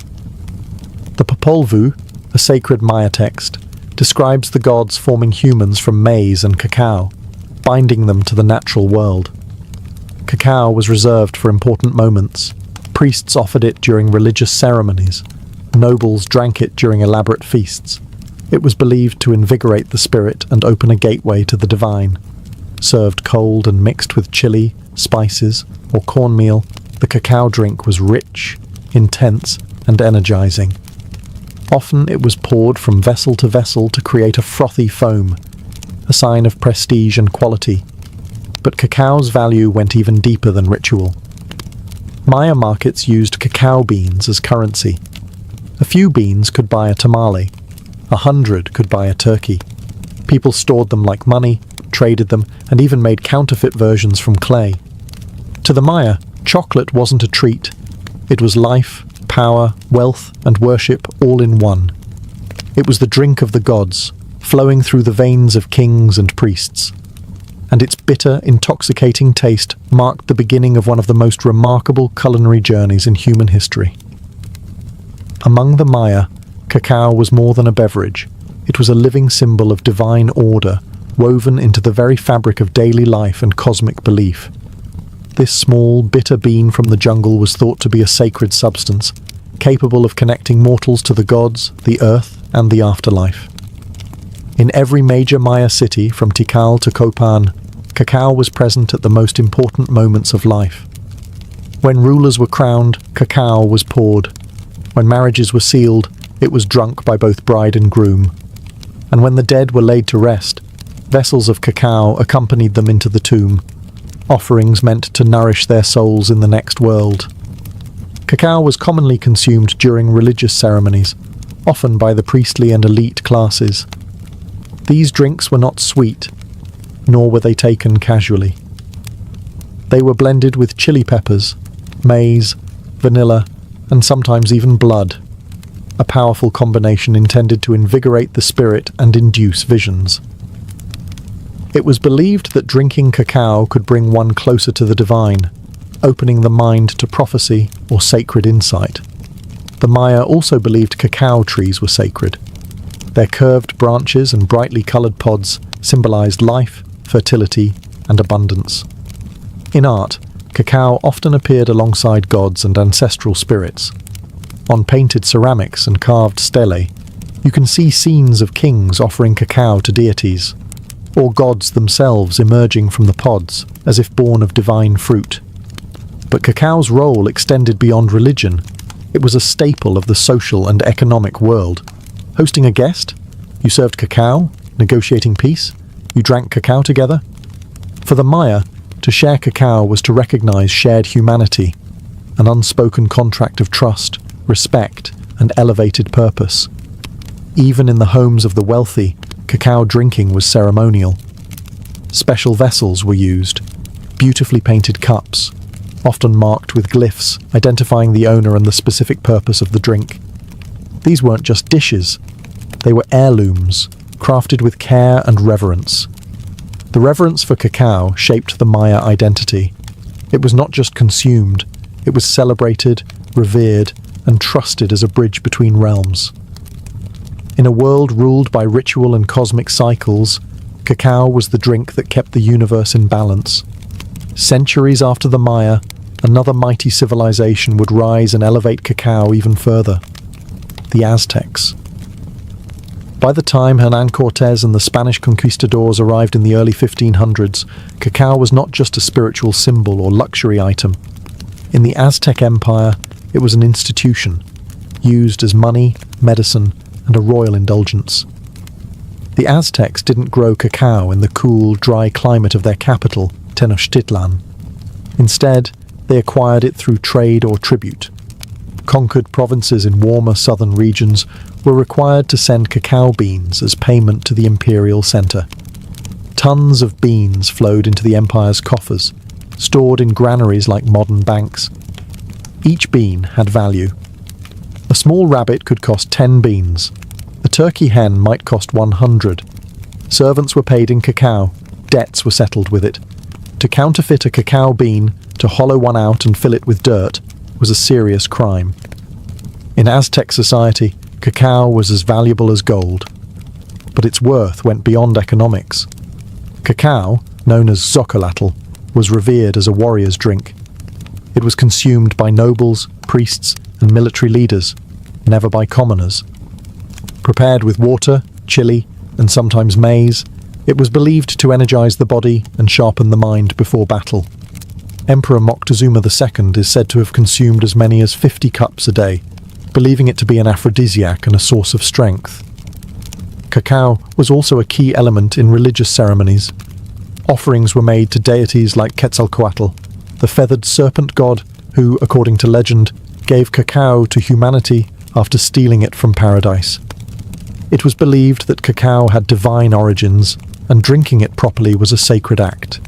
The Popol Vuh, a sacred Maya text, describes the gods forming humans from maize and cacao, binding them to the natural world. Cacao was reserved for important moments. Priests offered it during religious ceremonies. Nobles drank it during elaborate feasts. It was believed to invigorate the spirit and open a gateway to the divine. Served cold and mixed with chili, spices, or cornmeal, the cacao drink was rich, intense, and energizing. Often it was poured from vessel to create a frothy foam, a sign of prestige and quality. But cacao's value went even deeper than ritual. Maya markets used cacao beans as currency. A few beans could buy a tamale. 100 could buy a turkey. People stored them like money, traded them, and even made counterfeit versions from clay. To the Maya, chocolate wasn't a treat. It was life, power, wealth, and worship all in one. It was the drink of the gods, flowing through the veins of kings and priests. And its bitter, intoxicating taste marked the beginning of one of the most remarkable culinary journeys in human history. Among the Maya, cacao was more than a beverage. It was a living symbol of divine order, woven into the very fabric of daily life and cosmic belief. This small, bitter bean from the jungle was thought to be a sacred substance, capable of connecting mortals to the gods, the earth, and the afterlife. In every major Maya city, from Tikal to Copan, cacao was present at the most important moments of life. When rulers were crowned, cacao was poured. When marriages were sealed, it was drunk by both bride and groom. And when the dead were laid to rest, vessels of cacao accompanied them into the tomb, offerings meant to nourish their souls in the next world. Cacao was commonly consumed during religious ceremonies, often by the priestly and elite classes. These drinks were not sweet, nor were they taken casually. They were blended with chili peppers, maize, vanilla, and sometimes even blood, a powerful combination intended to invigorate the spirit and induce visions. It was believed that drinking cacao could bring one closer to the divine, opening the mind to prophecy or sacred insight. The Maya also believed cacao trees were sacred. Their curved branches and brightly coloured pods symbolized life, fertility, and abundance. In art, cacao often appeared alongside gods and ancestral spirits. On painted ceramics and carved stelae, you can see scenes of kings offering cacao to deities, or gods themselves emerging from the pods as if born of divine fruit. But cacao's role extended beyond religion. It was a staple of the social and economic world. Hosting a guest, you served cacao, negotiating peace, you drank cacao together. For the Maya, to share cacao was to recognize shared humanity, an unspoken contract of trust, respect, and elevated purpose. Even in the homes of the wealthy, cacao drinking was ceremonial. Special vessels were used, beautifully painted cups, often marked with glyphs identifying the owner and the specific purpose of the drink. These weren't just dishes, they were heirlooms, crafted with care and reverence. The reverence for cacao shaped the Maya identity. It was not just consumed, it was celebrated, revered, and trusted as a bridge between realms. In a world ruled by ritual and cosmic cycles, Cacao was the drink that kept the universe in balance. Centuries after the Maya, another mighty civilization would rise and elevate cacao even further: the Aztecs. By the time Hernán Cortés and the Spanish conquistadors arrived in the early 1500s, cacao was not just a spiritual symbol or luxury item. In the Aztec Empire, it was an institution, used as money, medicine, and a royal indulgence. The Aztecs didn't grow cacao in the cool, dry climate of their capital, Tenochtitlan. Instead, they acquired it through trade or tribute. Conquered provinces in warmer southern regions were required to send cacao beans as payment to the imperial center. Tons of beans flowed into the empire's coffers, stored in granaries like modern banks. Each bean had value. A small rabbit could cost 10 beans. A turkey hen might cost 100. Servants were paid in cacao. Debts were settled with it. To counterfeit a cacao bean, to hollow one out and fill it with dirt, was a serious crime. In Aztec society, cacao was as valuable as gold. But its worth went beyond economics. Cacao, known as xocolatl, was revered as a warrior's drink. It was consumed by nobles, priests, and military leaders, never by commoners. Prepared with water, chili, and sometimes maize, it was believed to energize the body and sharpen the mind before battle. Emperor Moctezuma II is said to have consumed as many as 50 cups a day, believing it to be an aphrodisiac and a source of strength. Cacao was also a key element in religious ceremonies. Offerings were made to deities like Quetzalcoatl, the feathered serpent god who, according to legend, gave cacao to humanity after stealing it from paradise. It was believed that cacao had divine origins, and drinking it properly was a sacred act.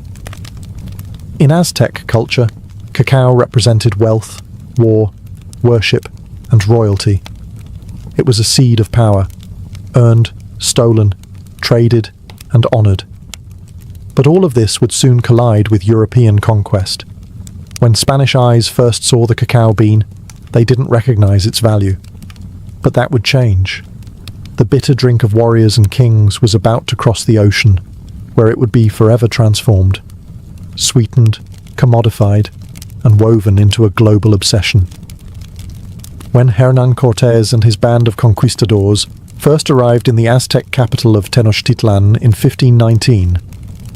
In Aztec culture, cacao represented wealth, war, worship, and royalty. It was a seed of power, earned, stolen, traded, and honored. But all of this would soon collide with European conquest. When Spanish eyes first saw the cacao bean, they didn't recognize its value. But that would change. The bitter drink of warriors and kings was about to cross the ocean, where it would be forever transformed, sweetened, commodified, and woven into a global obsession. When Hernán Cortés and his band of conquistadors first arrived in the Aztec capital of Tenochtitlan in 1519,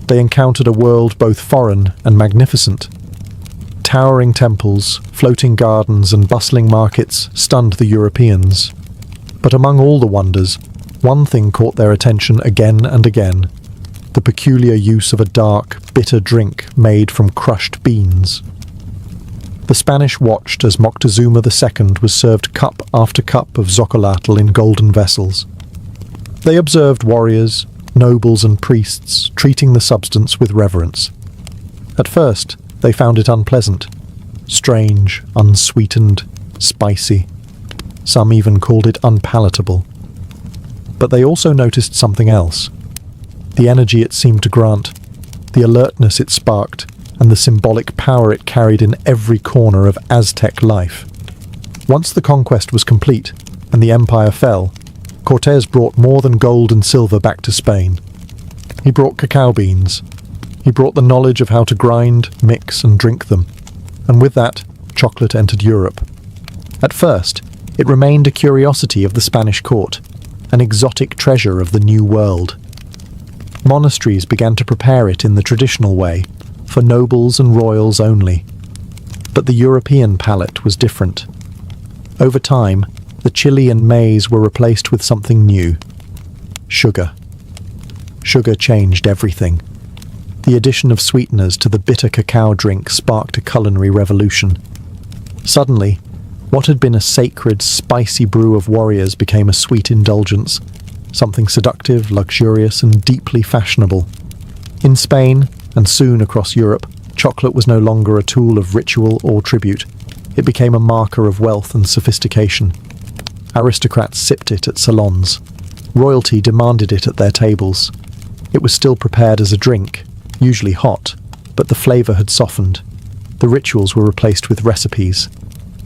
they encountered a world both foreign and magnificent. Towering temples, floating gardens, and bustling markets stunned the Europeans. But among all the wonders, one thing caught their attention again and again: the peculiar use of a dark, bitter drink made from crushed beans. The Spanish watched as Moctezuma II was served cup after cup of xocolatl in golden vessels. They observed warriors, nobles, and priests treating the substance with reverence. At first, they found it unpleasant, strange, unsweetened, spicy. Some even called it unpalatable. But they also noticed something else: the energy it seemed to grant, the alertness it sparked, and the symbolic power it carried in every corner of Aztec life. Once the conquest was complete, and the empire fell, Cortés brought more than gold and silver back to Spain. He brought cacao beans. He brought the knowledge of how to grind, mix, and drink them. And with that, chocolate entered Europe. At first, it remained a curiosity of the Spanish court, an exotic treasure of the New World. Monasteries began to prepare it in the traditional way, for nobles and royals only. But the European palate was different. Over time, the chili and maize were replaced with something new: sugar. Sugar changed everything. The addition of sweeteners to the bitter cacao drink sparked a culinary revolution. Suddenly, what had been a sacred, spicy brew of warriors became a sweet indulgence, something seductive, luxurious, and deeply fashionable. In Spain, and soon across Europe, chocolate was no longer a tool of ritual or tribute. It became a marker of wealth and sophistication. Aristocrats sipped it at salons. Royalty demanded it at their tables. It was still prepared as a drink, usually hot, but the flavour had softened. The rituals were replaced with recipes.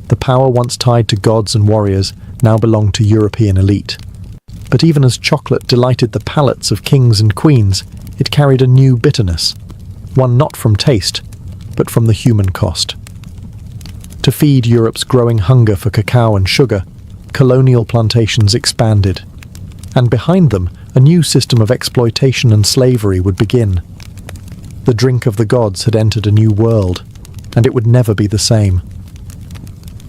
The power once tied to gods and warriors now belonged to European elite. But even as chocolate delighted the palates of kings and queens, it carried a new bitterness, one not from taste, but from the human cost. To feed Europe's growing hunger for cacao and sugar, colonial plantations expanded, and behind them, a new system of exploitation and slavery would begin. The drink of the gods had entered a new world, and it would never be the same.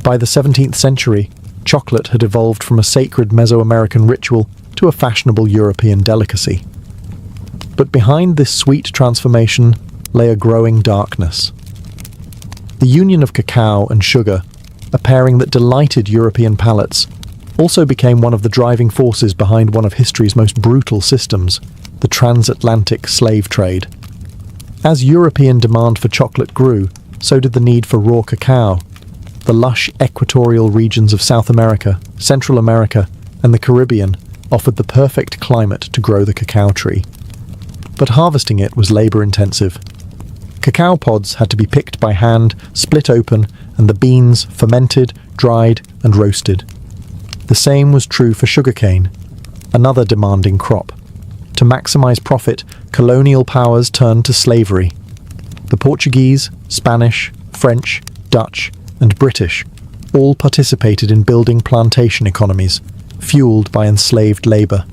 By the 17th century, chocolate had evolved from a sacred Mesoamerican ritual to a fashionable European delicacy. But behind this sweet transformation lay a growing darkness. The union of cacao and sugar, a pairing that delighted European palates, also became one of the driving forces behind one of history's most brutal systems, the transatlantic slave trade. As European demand for chocolate grew, so did the need for raw cacao. The lush equatorial regions of South America, Central America, and the Caribbean offered the perfect climate to grow the cacao tree. But harvesting it was labor-intensive. Cacao pods had to be picked by hand, split open, and the beans fermented, dried, and roasted. The same was true for sugarcane, another demanding crop. To maximize profit, colonial powers turned to slavery. The Portuguese, Spanish, French, Dutch, and British all participated in building plantation economies, fueled by enslaved labor.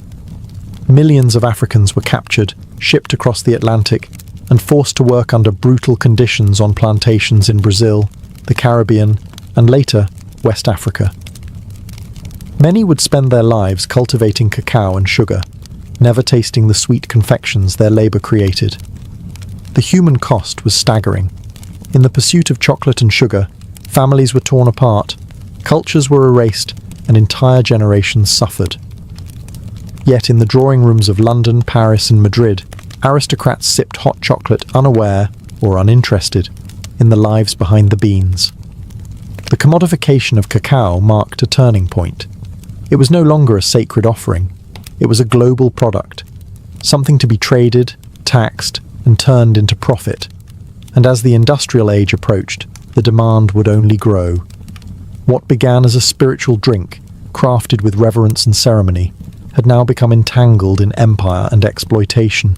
Millions of Africans were captured, shipped across the Atlantic, and forced to work under brutal conditions on plantations in Brazil, the Caribbean, and later, West Africa. Many would spend their lives cultivating cacao and sugar, never tasting the sweet confections their labor created. The human cost was staggering. In the pursuit of chocolate and sugar, families were torn apart, cultures were erased, and entire generations suffered. Yet in the drawing rooms of London, Paris, and Madrid, aristocrats sipped hot chocolate unaware, or uninterested, in the lives behind the beans. The commodification of cacao marked a turning point. It was no longer a sacred offering. It was a global product, something to be traded, taxed, and turned into profit. And as the industrial age approached, the demand would only grow. What began as a spiritual drink, crafted with reverence and ceremony, had now become entangled in empire and exploitation.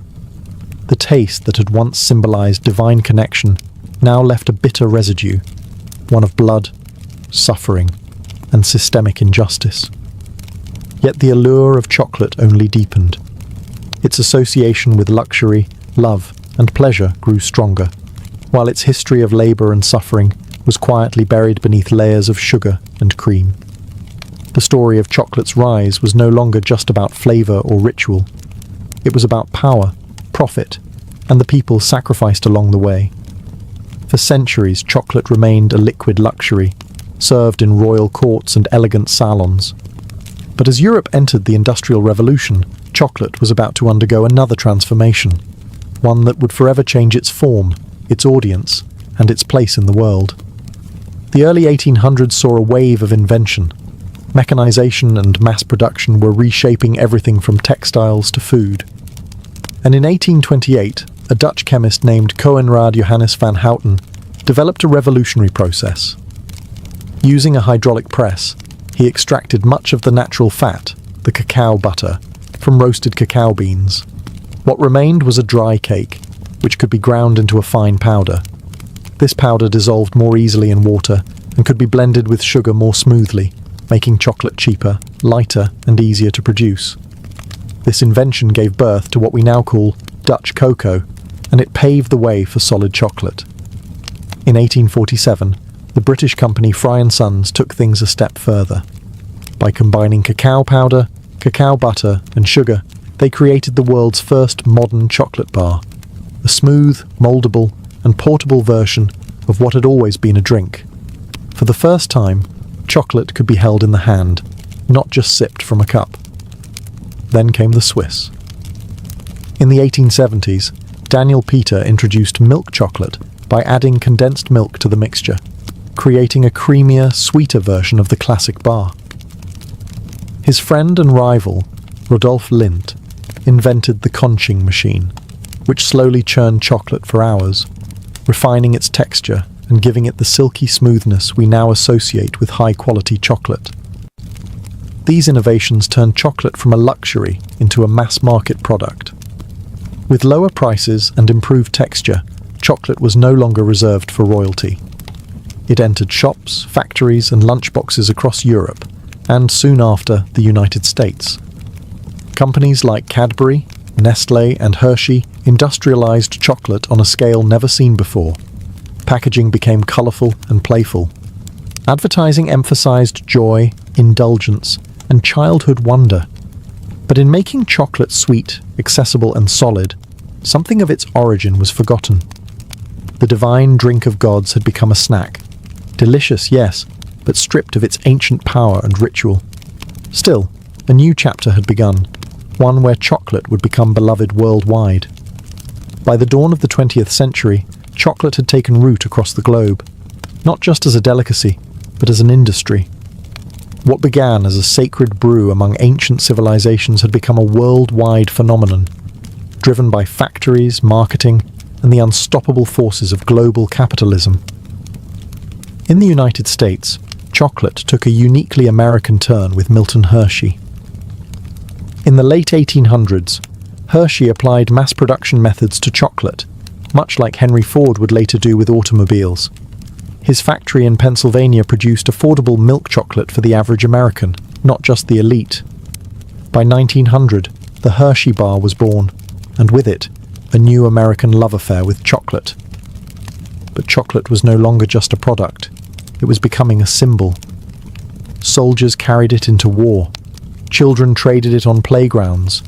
The taste that had once symbolized divine connection now left a bitter residue, one of blood, suffering, and systemic injustice. Yet the allure of chocolate only deepened. Its association with luxury, love, and pleasure grew stronger, while its history of labor and suffering was quietly buried beneath layers of sugar and cream. The story of chocolate's rise was no longer just about flavor or ritual. It was about power, profit, and the people sacrificed along the way. For centuries, chocolate remained a liquid luxury, served in royal courts and elegant salons. But as Europe entered the Industrial Revolution, chocolate was about to undergo another transformation, one that would forever change its form, its audience, and its place in the world. The early 1800s saw a wave of invention. Mechanization and mass production were reshaping everything from textiles to food. And in 1828, a Dutch chemist named Coenraad Johannes van Houten developed a revolutionary process. Using a hydraulic press, he extracted much of the natural fat, the cacao butter, from roasted cacao beans. What remained was a dry cake, which could be ground into a fine powder. This powder dissolved more easily in water and could be blended with sugar more smoothly, making chocolate cheaper, lighter, and easier to produce. This invention gave birth to what we now call Dutch cocoa, and it paved the way for solid chocolate. In 1847, the British company Fry & Sons took things a step further. By combining cacao powder, cacao butter, and sugar, they created the world's first modern chocolate bar, a smooth, moldable, and portable version of what had always been a drink. For the first time, chocolate could be held in the hand, not just sipped from a cup. Then came the Swiss. In the 1870s, Daniel Peter introduced milk chocolate by adding condensed milk to the mixture, creating a creamier, sweeter version of the classic bar. His friend and rival, Rodolphe Lindt, invented the conching machine, which slowly churned chocolate for hours, refining its texture and giving it the silky smoothness we now associate with high-quality chocolate. These innovations turned chocolate from a luxury into a mass-market product. With lower prices and improved texture, chocolate was no longer reserved for royalty. It entered shops, factories, and lunchboxes across Europe, and soon after, the United States. Companies like Cadbury, Nestlé, and Hershey industrialized chocolate on a scale never seen before. Packaging became colorful and playful. Advertising emphasized joy, indulgence, and childhood wonder. But in making chocolate sweet, accessible, and solid, something of its origin was forgotten. The divine drink of gods had become a snack. Delicious, yes, but stripped of its ancient power and ritual. Still, a new chapter had begun, one where chocolate would become beloved worldwide. By the dawn of the 20th century, chocolate had taken root across the globe, not just as a delicacy, but as an industry. What began as a sacred brew among ancient civilizations had become a worldwide phenomenon, driven by factories, marketing, and the unstoppable forces of global capitalism. In the United States, chocolate took a uniquely American turn with Milton Hershey. In the late 1800s, Hershey applied mass production methods to chocolate, much like Henry Ford would later do with automobiles. His factory in Pennsylvania produced affordable milk chocolate for the average American, not just the elite. By 1900, the Hershey bar was born, and with it, a new American love affair with chocolate. But chocolate was no longer just a product. It was becoming a symbol. Soldiers carried it into war. Children traded it on playgrounds.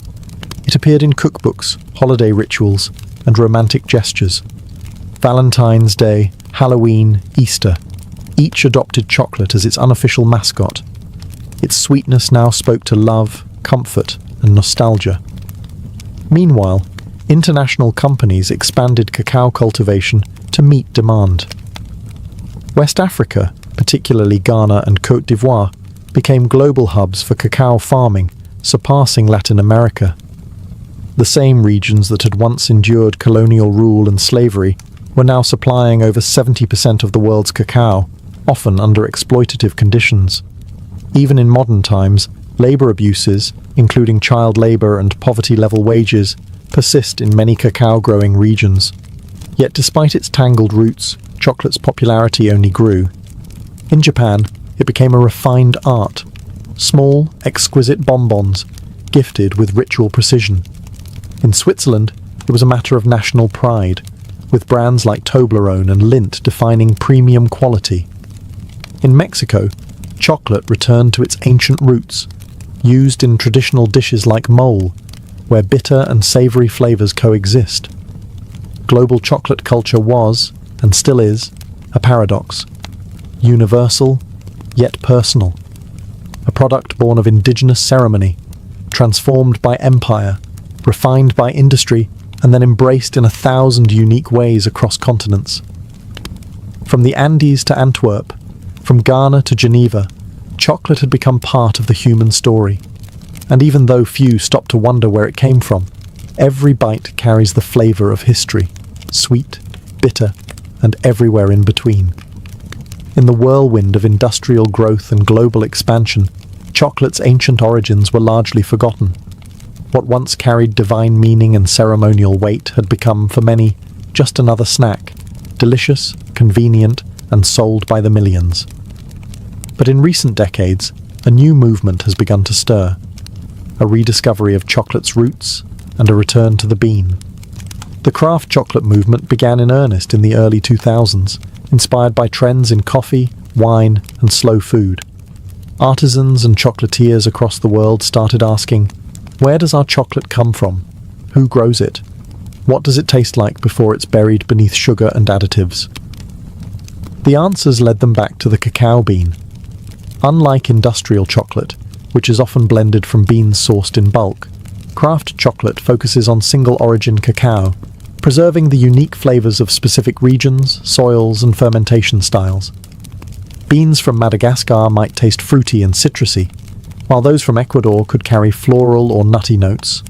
It appeared in cookbooks, holiday rituals, and romantic gestures. Valentine's Day, Halloween, Easter, each adopted chocolate as its unofficial mascot. Its sweetness now spoke to love, comfort, and nostalgia. Meanwhile, international companies expanded cacao cultivation to meet demand. West Africa, particularly Ghana and Côte d'Ivoire, became global hubs for cacao farming, surpassing Latin America. The same regions that had once endured colonial rule and slavery were now supplying over 70% of the world's cacao, often under exploitative conditions. Even in modern times, labor abuses, including child labor and poverty-level wages, persist in many cacao-growing regions. Yet despite its tangled roots, chocolate's popularity only grew. In Japan, it became a refined art. Small, exquisite bonbons, gifted with ritual precision. In Switzerland, it was a matter of national pride, with brands like Toblerone and Lindt defining premium quality. In Mexico, chocolate returned to its ancient roots, used in traditional dishes like mole, where bitter and savory flavors coexist. Global chocolate culture was, and still is, a paradox. Universal, yet personal. A product born of indigenous ceremony, transformed by empire, refined by industry, and then embraced in 1,000 unique ways across continents. From the Andes to Antwerp, from Ghana to Geneva, chocolate had become part of the human story. And even though few stopped to wonder where it came from, every bite carries the flavor of history, sweet, bitter, and everywhere in between. In the whirlwind of industrial growth and global expansion, chocolate's ancient origins were largely forgotten. What once carried divine meaning and ceremonial weight had become, for many, just another snack, delicious, convenient, and sold by the millions. But in recent decades, a new movement has begun to stir. A rediscovery of chocolate's roots and a return to the bean. The craft chocolate movement began in earnest in the early 2000s, inspired by trends in coffee, wine, and slow food. Artisans and chocolatiers across the world started asking, where does our chocolate come from? Who grows it? What does it taste like before it's buried beneath sugar and additives? The answers led them back to the cacao bean. Unlike industrial chocolate, which is often blended from beans sourced in bulk, craft chocolate focuses on single-origin cacao, preserving the unique flavors of specific regions, soils, and fermentation styles. Beans from Madagascar might taste fruity and citrusy, while those from Ecuador could carry floral or nutty notes.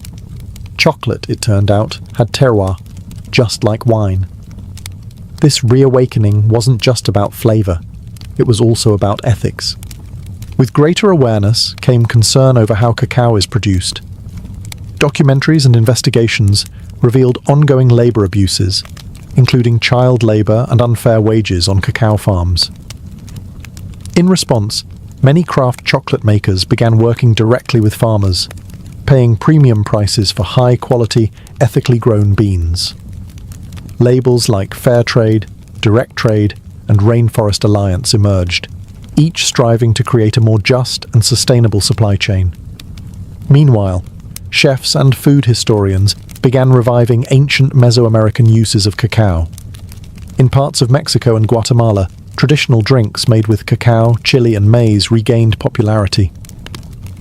Chocolate, it turned out, had terroir, just like wine. This reawakening wasn't just about flavor, it was also about ethics. With greater awareness came concern over how cacao is produced. Documentaries and investigations revealed ongoing labor abuses, including child labor and unfair wages on cacao farms. In response, many craft chocolate makers began working directly with farmers, paying premium prices for high-quality, ethically grown beans. Labels like Fair Trade, Direct Trade, and Rainforest Alliance emerged, each striving to create a more just and sustainable supply chain. Meanwhile, chefs and food historians began reviving ancient Mesoamerican uses of cacao. In parts of Mexico and Guatemala, traditional drinks made with cacao, chili, and maize regained popularity.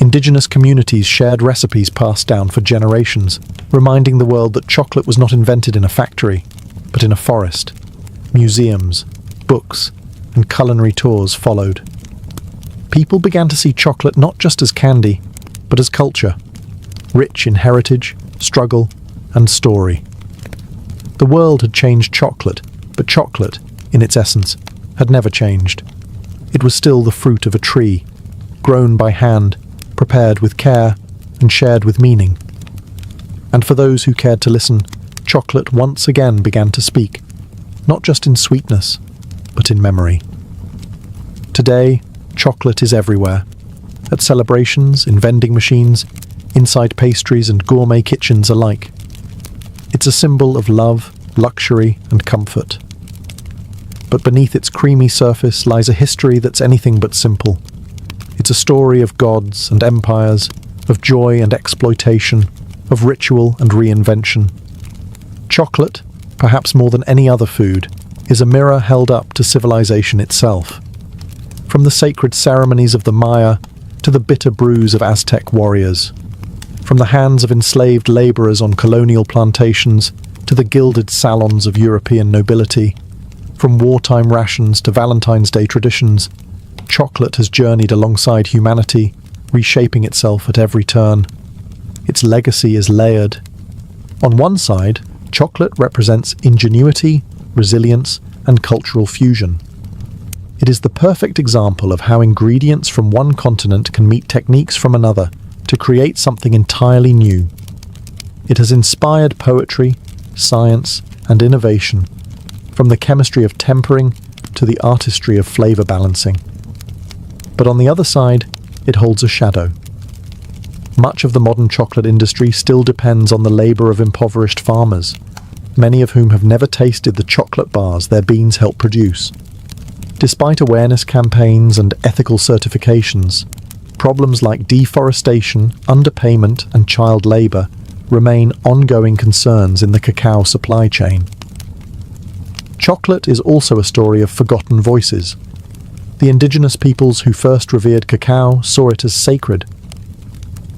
Indigenous communities shared recipes passed down for generations, reminding the world that chocolate was not invented in a factory, but in a forest. Museums, books, and culinary tours followed. People began to see chocolate not just as candy, but as culture, rich in heritage, struggle, and story. The world had changed chocolate, but chocolate, in its essence, had never changed. It was still the fruit of a tree, grown by hand, prepared with care, and shared with meaning. And for those who cared to listen, chocolate once again began to speak, not just in sweetness, but in memory. Today, chocolate is everywhere. At celebrations, in vending machines, inside pastries and gourmet kitchens alike. It's a symbol of love, luxury, and comfort. But beneath its creamy surface lies a history that's anything but simple. It's a story of gods and empires, of joy and exploitation, of ritual and reinvention. Chocolate, perhaps more than any other food, is a mirror held up to civilization itself. From the sacred ceremonies of the Maya to the bitter brews of Aztec warriors. From the hands of enslaved laborers on colonial plantations to the gilded salons of European nobility. From wartime rations to Valentine's Day traditions, chocolate has journeyed alongside humanity, reshaping itself at every turn. Its legacy is layered. On one side, chocolate represents ingenuity, resilience, and cultural fusion. It is the perfect example of how ingredients from one continent can meet techniques from another to create something entirely new. It has inspired poetry, science, and innovation, from the chemistry of tempering to the artistry of flavor balancing. But on the other side, it holds a shadow. Much of the modern chocolate industry still depends on the labor of impoverished farmers, many of whom have never tasted the chocolate bars their beans help produce. Despite awareness campaigns and ethical certifications, problems like deforestation, underpayment, and child labor remain ongoing concerns in the cacao supply chain. Chocolate is also a story of forgotten voices. The indigenous peoples who first revered cacao saw it as sacred.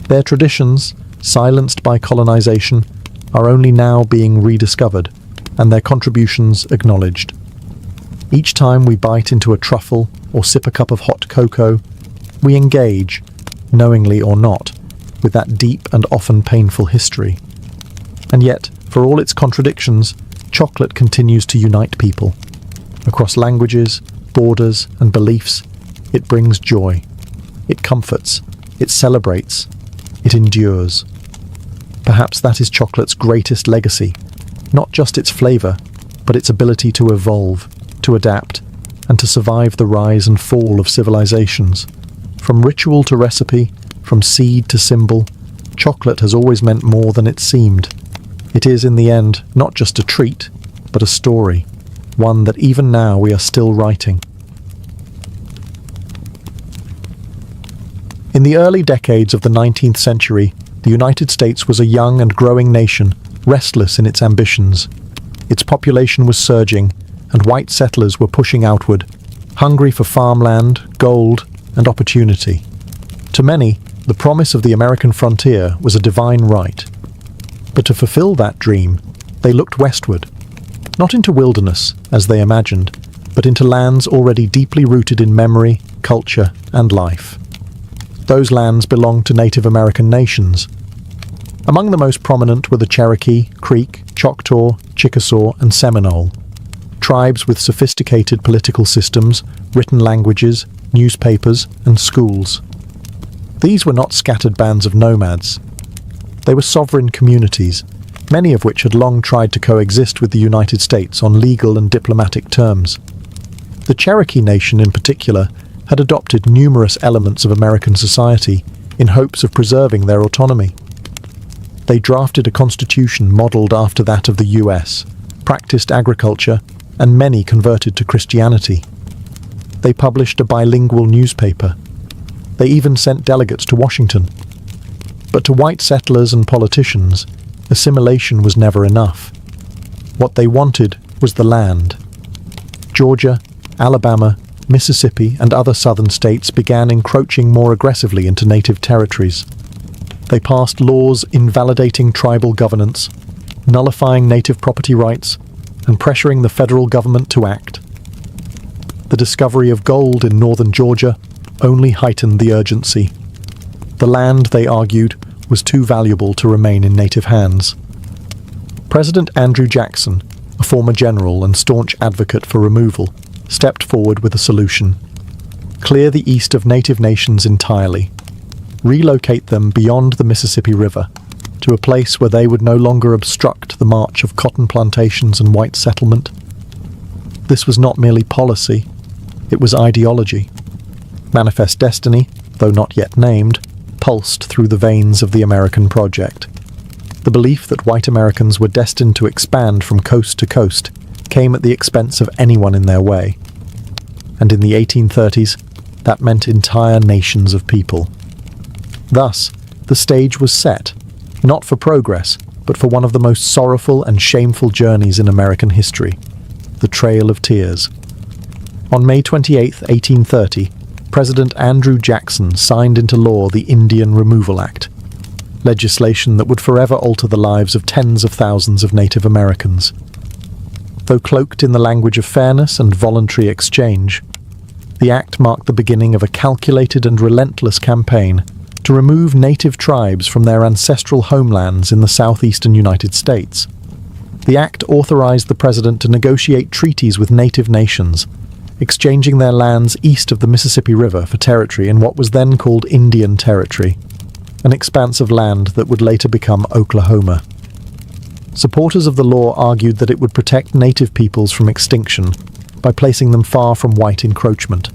Their traditions, silenced by colonization, are only now being rediscovered, and their contributions acknowledged. Each time we bite into a truffle or sip a cup of hot cocoa, we engage, knowingly or not, with that deep and often painful history. And yet, for all its contradictions, chocolate continues to unite people. Across languages, borders, and beliefs, it brings joy. It comforts. It celebrates. It endures. Perhaps that is chocolate's greatest legacy, not just its flavor, but its ability to evolve, to adapt, and to survive the rise and fall of civilizations. From ritual to recipe, from seed to symbol, chocolate has always meant more than it seemed. It is, in the end, not just a treat, but a story, one that even now we are still writing. In the early decades of the 19th century, the United States was a young and growing nation, restless in its ambitions. Its population was surging, and white settlers were pushing outward, hungry for farmland, gold, and opportunity. To many, the promise of the American frontier was a divine right. But to fulfill that dream, they looked westward, not into wilderness, as they imagined, but into lands already deeply rooted in memory, culture, and life. Those lands belonged to Native American nations. Among the most prominent were the Cherokee, Creek, Choctaw, Chickasaw, and Seminole. Tribes with sophisticated political systems, written languages, newspapers, and schools. These were not scattered bands of nomads. They were sovereign communities, many of which had long tried to coexist with the United States on legal and diplomatic terms. The Cherokee Nation in particular had adopted numerous elements of American society in hopes of preserving their autonomy. They drafted a constitution modeled after that of the US, practiced agriculture, and many converted to Christianity. They published a bilingual newspaper. They even sent delegates to Washington. But to white settlers and politicians, assimilation was never enough. What they wanted was the land. Georgia, Alabama, Mississippi, and other southern states began encroaching more aggressively into native territories. They passed laws invalidating tribal governance, nullifying native property rights, and pressuring the federal government to act. The discovery of gold in northern Georgia only heightened the urgency. The land, they argued, was too valuable to remain in native hands. President Andrew Jackson, a former general and staunch advocate for removal, stepped forward with a solution. Clear the east of native nations entirely. Relocate them beyond the Mississippi River, to a place where they would no longer obstruct the march of cotton plantations and white settlement. This was not merely policy, it was ideology. Manifest destiny, though not yet named, pulsed through the veins of the American project. The belief that white Americans were destined to expand from coast to coast came at the expense of anyone in their way. And in the 1830s, that meant entire nations of people. Thus, the stage was set, not for progress, but for one of the most sorrowful and shameful journeys in American history, the Trail of Tears. On May 28, 1830, President Andrew Jackson signed into law the Indian Removal Act, legislation that would forever alter the lives of tens of thousands of Native Americans. Though cloaked in the language of fairness and voluntary exchange, the act marked the beginning of a calculated and relentless campaign to remove native tribes from their ancestral homelands in the southeastern United States. The act authorized the president to negotiate treaties with native nations, exchanging their lands east of the Mississippi River for territory in what was then called Indian Territory, an expanse of land that would later become Oklahoma. Supporters of the law argued that it would protect native peoples from extinction by placing them far from white encroachment.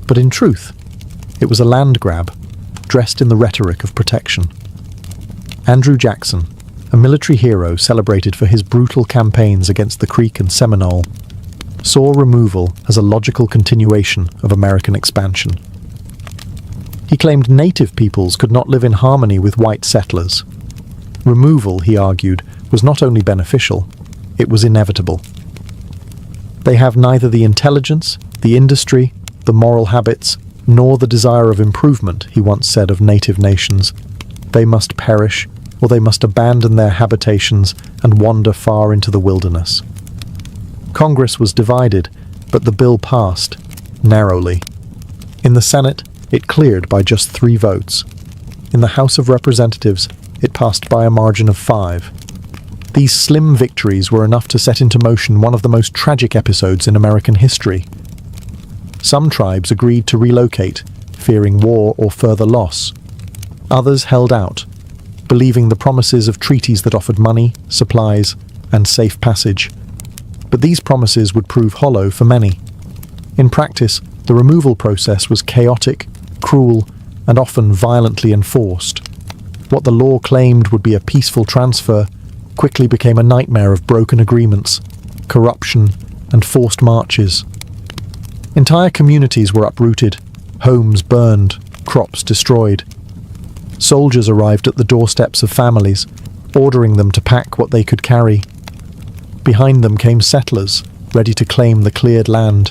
But in truth, it was a land grab, dressed in the rhetoric of protection. Andrew Jackson, a military hero celebrated for his brutal campaigns against the Creek and Seminole, saw removal as a logical continuation of American expansion. He claimed native peoples could not live in harmony with white settlers. Removal, he argued, was not only beneficial, it was inevitable. They have neither the intelligence, the industry, the moral habits, nor the desire of improvement, he once said of native nations. They must perish, or they must abandon their habitations and wander far into the wilderness. Congress was divided, but the bill passed, narrowly. In the Senate, it cleared by just 3 votes. In the House of Representatives, it passed by a margin of 5. These slim victories were enough to set into motion one of the most tragic episodes in American history. Some tribes agreed to relocate, fearing war or further loss. Others held out, believing the promises of treaties that offered money, supplies, and safe passage. But these promises would prove hollow for many. In practice, the removal process was chaotic, cruel, and often violently enforced. What the law claimed would be a peaceful transfer quickly became a nightmare of broken agreements, corruption, and forced marches. Entire communities were uprooted, homes burned, crops destroyed. Soldiers arrived at the doorsteps of families, ordering them to pack what they could carry. Behind them came settlers, ready to claim the cleared land.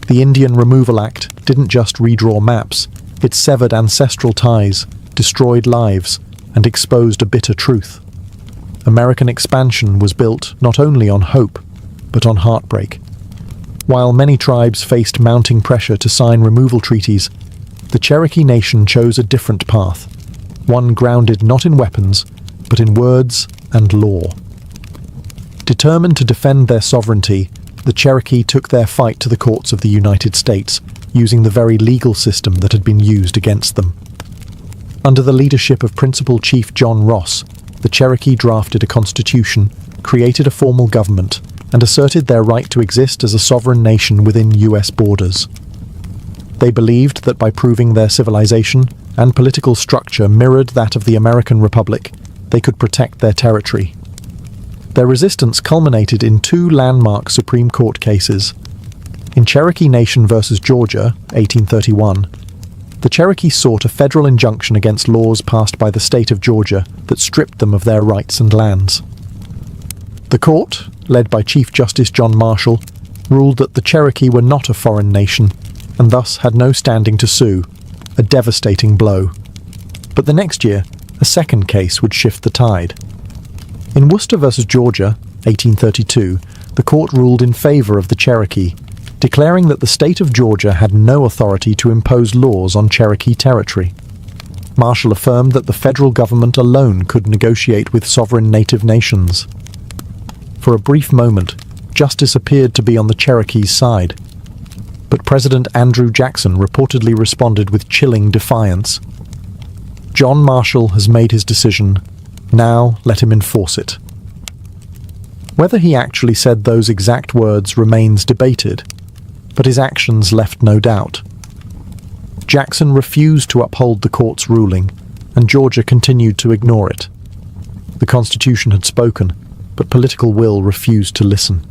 The Indian Removal Act didn't just redraw maps, it severed ancestral ties, destroyed lives, and exposed a bitter truth. American expansion was built not only on hope, but on heartbreak. While many tribes faced mounting pressure to sign removal treaties, the Cherokee Nation chose a different path, one grounded not in weapons, but in words and law. Determined to defend their sovereignty, the Cherokee took their fight to the courts of the United States, using the very legal system that had been used against them. Under the leadership of Principal Chief John Ross, the Cherokee drafted a constitution, created a formal government, and asserted their right to exist as a sovereign nation within U.S. borders. They believed that by proving their civilization and political structure mirrored that of the American Republic, they could protect their territory. Their resistance culminated in two landmark Supreme Court cases. In Cherokee Nation versus Georgia, 1831, the Cherokee sought a federal injunction against laws passed by the state of Georgia that stripped them of their rights and lands. The court, led by Chief Justice John Marshall, ruled that the Cherokee were not a foreign nation and thus had no standing to sue, a devastating blow. But the next year, a second case would shift the tide. In Worcester versus Georgia, 1832, the court ruled in favor of the Cherokee, declaring that the state of Georgia had no authority to impose laws on Cherokee territory. Marshall affirmed that the federal government alone could negotiate with sovereign native nations. For a brief moment, justice appeared to be on the Cherokee's side. But President Andrew Jackson reportedly responded with chilling defiance. John Marshall has made his decision. Now let him enforce it. Whether he actually said those exact words remains debated, but his actions left no doubt. Jackson refused to uphold the court's ruling, and Georgia continued to ignore it. The Constitution had spoken, but political will refused to listen.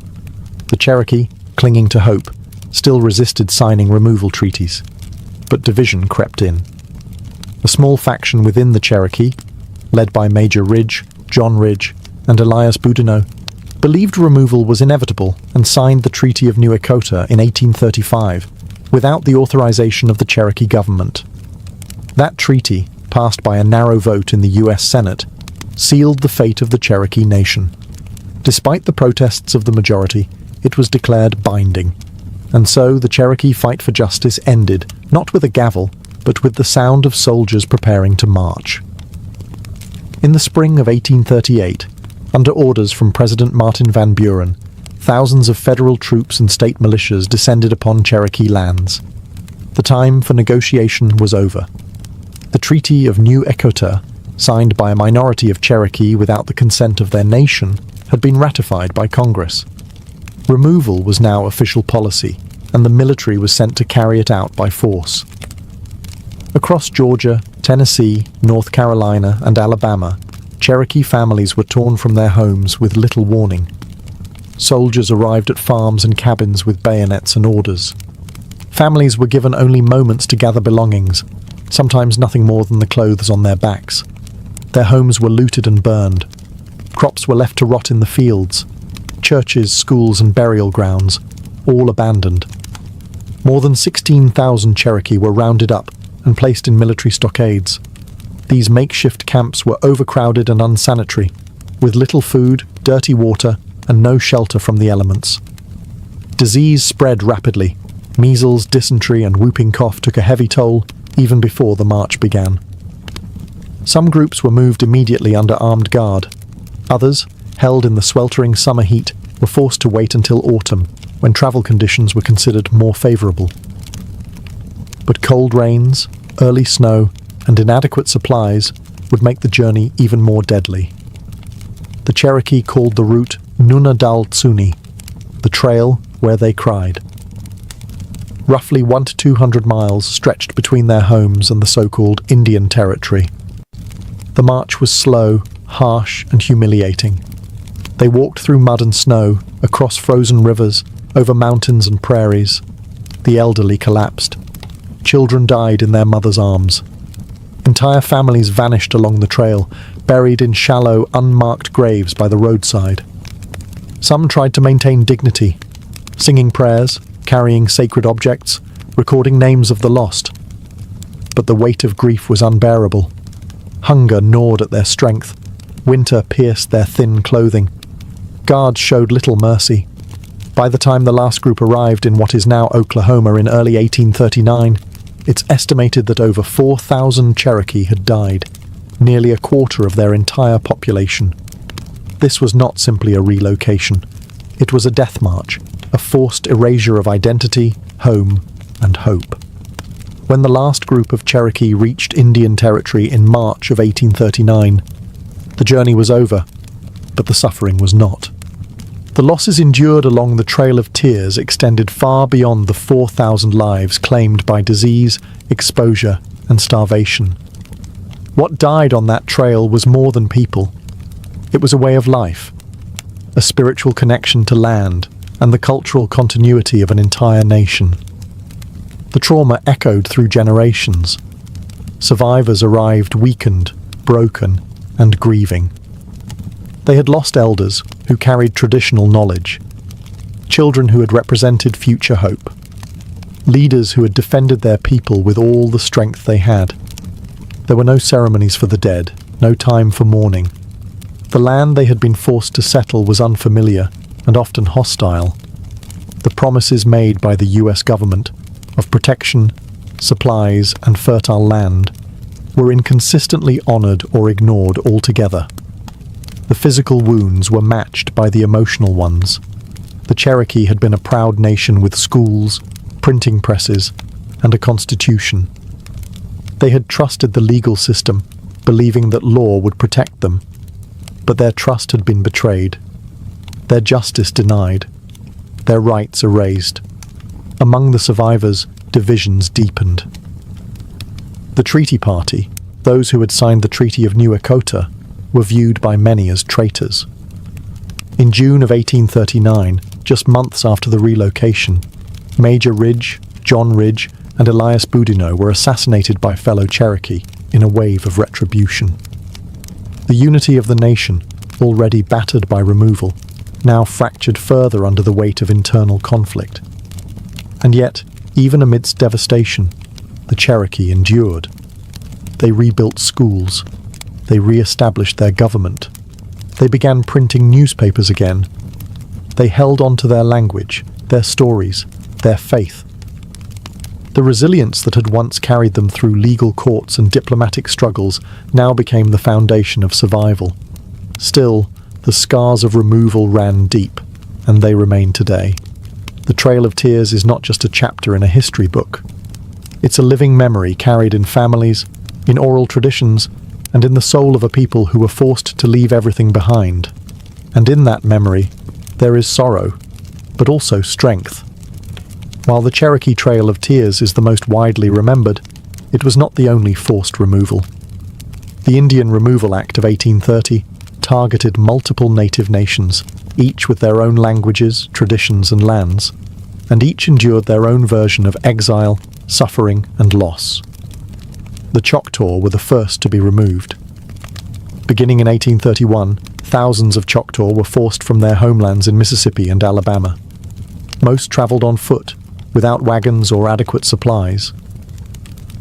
The Cherokee, clinging to hope, still resisted signing removal treaties, but division crept in. A small faction within the Cherokee, led by Major Ridge, John Ridge, and Elias Boudinot, believed removal was inevitable and signed the Treaty of New Echota in 1835 without the authorization of the Cherokee government. That treaty, passed by a narrow vote in the U.S. Senate, sealed the fate of the Cherokee Nation. Despite the protests of the majority, it was declared binding, and so the Cherokee fight for justice ended, not with a gavel, but with the sound of soldiers preparing to march. In the spring of 1838, under orders from President Martin Van Buren, thousands of federal troops and state militias descended upon Cherokee lands. The time for negotiation was over. The Treaty of New Echota, signed by a minority of Cherokee without the consent of their nation, had been ratified by Congress. Removal was now official policy, and the military was sent to carry it out by force. Across Georgia, Tennessee, North Carolina, and Alabama, Cherokee families were torn from their homes with little warning. Soldiers arrived at farms and cabins with bayonets and orders. Families were given only moments to gather belongings, sometimes nothing more than the clothes on their backs. Their homes were looted and burned. Crops were left to rot in the fields. Churches, schools, and burial grounds, all abandoned. More than 16,000 Cherokee were rounded up and placed in military stockades. These makeshift camps were overcrowded and unsanitary, with little food, dirty water, and no shelter from the elements. Disease spread rapidly. Measles, dysentery, and whooping cough took a heavy toll even before the march began. Some groups were moved immediately under armed guard. Others, held in the sweltering summer heat, were forced to wait until autumn, when travel conditions were considered more favorable. But cold rains, early snow, and inadequate supplies would make the journey even more deadly. The Cherokee called the route Nuna Dal Tsuni, the trail where they cried. Roughly 100 to 200 miles stretched between their homes and the so-called Indian Territory. The march was slow, harsh, and humiliating. They walked through mud and snow, across frozen rivers, over mountains and prairies. The elderly collapsed. Children died in their mothers' arms. Entire families vanished along the trail, buried in shallow, unmarked graves by the roadside. Some tried to maintain dignity, singing prayers, carrying sacred objects, recording names of the lost. But the weight of grief was unbearable. Hunger gnawed at their strength. Winter pierced their thin clothing. Guards showed little mercy. By the time the last group arrived in what is now Oklahoma in early 1839, it's estimated that over 4,000 Cherokee had died, nearly a quarter of their entire population. This was not simply a relocation. It was a death march, a forced erasure of identity, home, and hope. When the last group of Cherokee reached Indian Territory in March of 1839, The journey was over, but the suffering was not. The losses endured along the Trail of Tears extended far beyond the 4,000 lives claimed by disease, exposure, and starvation. What died on that trail was more than people. It was a way of life, a spiritual connection to land, and the cultural continuity of an entire nation. The trauma echoed through generations. Survivors arrived weakened, broken, and grieving. They had lost elders who carried traditional knowledge, children who had represented future hope, leaders who had defended their people with all the strength they had. There were no ceremonies for the dead, no time for mourning. The land they had been forced to settle was unfamiliar and often hostile. The promises made by the US government of protection, supplies, and fertile land were inconsistently honored or ignored altogether. The physical wounds were matched by the emotional ones. The Cherokee had been a proud nation with schools, printing presses, and a constitution. They had trusted the legal system, believing that law would protect them. But their trust had been betrayed, their justice denied, their rights erased. Among the survivors, divisions deepened. The treaty party, those who had signed the Treaty of New Echota, were viewed by many as traitors. In June of 1839, just months after the relocation, Major Ridge, John Ridge, and Elias Boudinot were assassinated by fellow Cherokee in a wave of retribution. The unity of the nation, already battered by removal, now fractured further under the weight of internal conflict. And yet, even amidst devastation, the Cherokee endured. They rebuilt schools. They re-established their government. They began printing newspapers again. They held on to their language, their stories, their faith. The resilience that had once carried them through legal courts and diplomatic struggles now became the foundation of survival. Still, the scars of removal ran deep, and they remain today. The Trail of Tears is not just a chapter in a history book. It's a living memory carried in families, in oral traditions, and in the soul of a people who were forced to leave everything behind. And in that memory, there is sorrow, but also strength. While the Cherokee Trail of Tears is the most widely remembered, it was not the only forced removal. The Indian Removal Act of 1830 targeted multiple native nations, each with their own languages, traditions, and lands, and each endured their own version of exile, suffering, and loss. The Choctaw were the first to be removed. Beginning in 1831, thousands of Choctaw were forced from their homelands in Mississippi and Alabama. Most traveled on foot, without wagons or adequate supplies.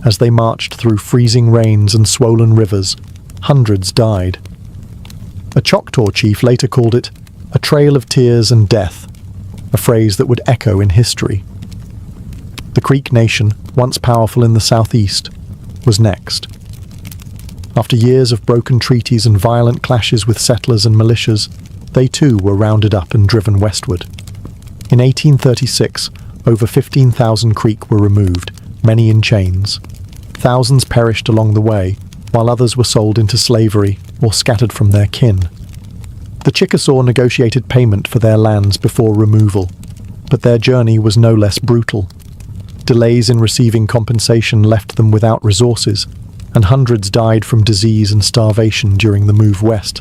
As they marched through freezing rains and swollen rivers, hundreds died. A Choctaw chief later called it a trail of tears and death, a phrase that would echo in history. The Creek Nation, once powerful in the southeast, was next. After years of broken treaties and violent clashes with settlers and militias, they too were rounded up and driven westward. In 1836, over 15,000 Creek were removed, many in chains. Thousands perished along the way, while others were sold into slavery or scattered from their kin. The Chickasaw negotiated payment for their lands before removal, but their journey was no less brutal. Delays in receiving compensation left them without resources, and hundreds died from disease and starvation during the move west.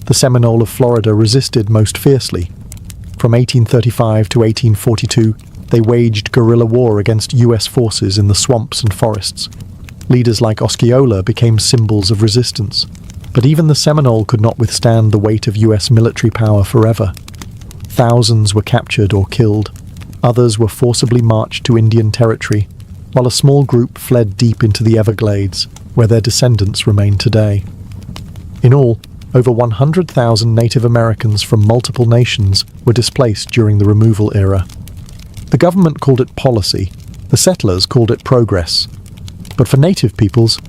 The Seminole of Florida resisted most fiercely. From 1835 to 1842, they waged guerrilla war against US forces in the swamps and forests. Leaders like Osceola became symbols of resistance, but even the Seminole could not withstand the weight of US military power forever. Thousands were captured or killed. Others were forcibly marched to Indian territory, while a small group fled deep into the Everglades, where their descendants remain today. In all, over 100,000 Native Americans from multiple nations were displaced during the removal era. The government called it policy, the settlers called it progress, but for Native peoples,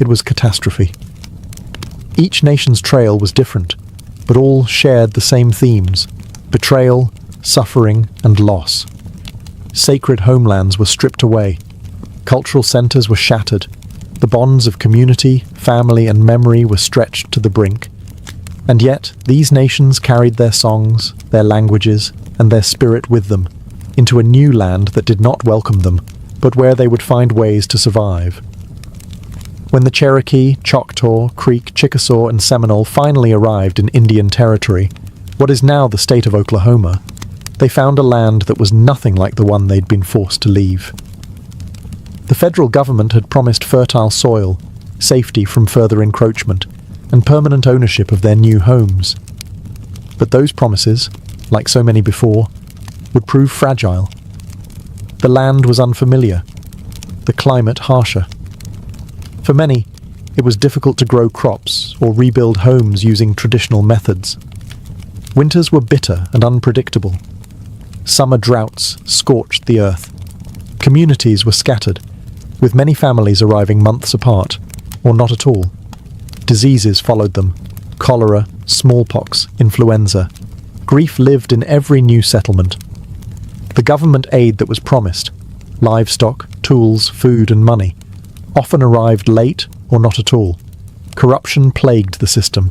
it was catastrophe. Each nation's trail was different, but all shared the same themes: betrayal, suffering, and loss. Sacred homelands were stripped away. Cultural centers were shattered. The bonds of community, family, and memory were stretched to the brink. And yet, these nations carried their songs, their languages, and their spirit with them, into a new land that did not welcome them, but where they would find ways to survive. When the Cherokee, Choctaw, Creek, Chickasaw, and Seminole finally arrived in Indian Territory, what is now the state of Oklahoma, they found a land that was nothing like the one they'd been forced to leave. The federal government had promised fertile soil, safety from further encroachment, and permanent ownership of their new homes. But those promises, like so many before, would prove fragile. The land was unfamiliar, the climate harsher. For many, it was difficult to grow crops or rebuild homes using traditional methods. Winters were bitter and unpredictable. Summer droughts scorched the earth. Communities were scattered, with many families arriving months apart, or not at all. Diseases followed them: cholera, smallpox, influenza. Grief lived in every new settlement. The government aid that was promised, livestock, tools, food, and money, often arrived late or not at all. Corruption plagued the system.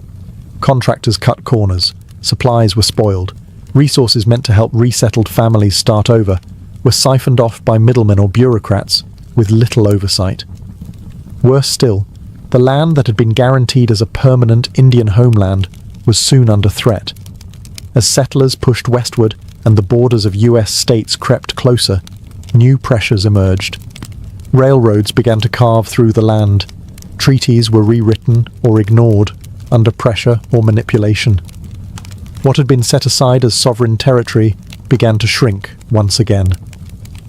Contractors cut corners, supplies were spoiled, resources meant to help resettled families start over were siphoned off by middlemen or bureaucrats with little oversight. Worse still, the land that had been guaranteed as a permanent Indian homeland was soon under threat. As settlers pushed westward and the borders of US states crept closer, new pressures emerged. Railroads began to carve through the land. Treaties were rewritten or ignored under pressure or manipulation. What had been set aside as sovereign territory began to shrink once again.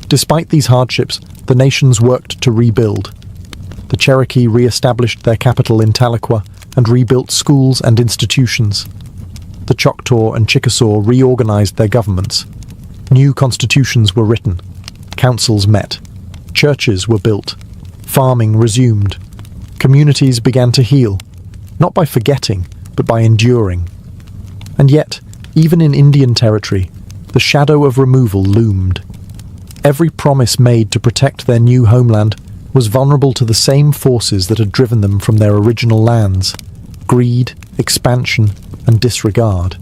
Despite these hardships, the nations worked to rebuild. The Cherokee re-established their capital in Tahlequah and rebuilt schools and institutions. The Choctaw and Chickasaw reorganized their governments. New constitutions were written. Councils met. Churches were built. Farming resumed. Communities began to heal, not by forgetting, but by enduring. And yet, even in Indian Territory, the shadow of removal loomed. Every promise made to protect their new homeland was vulnerable to the same forces that had driven them from their original lands: greed, expansion, and disregard.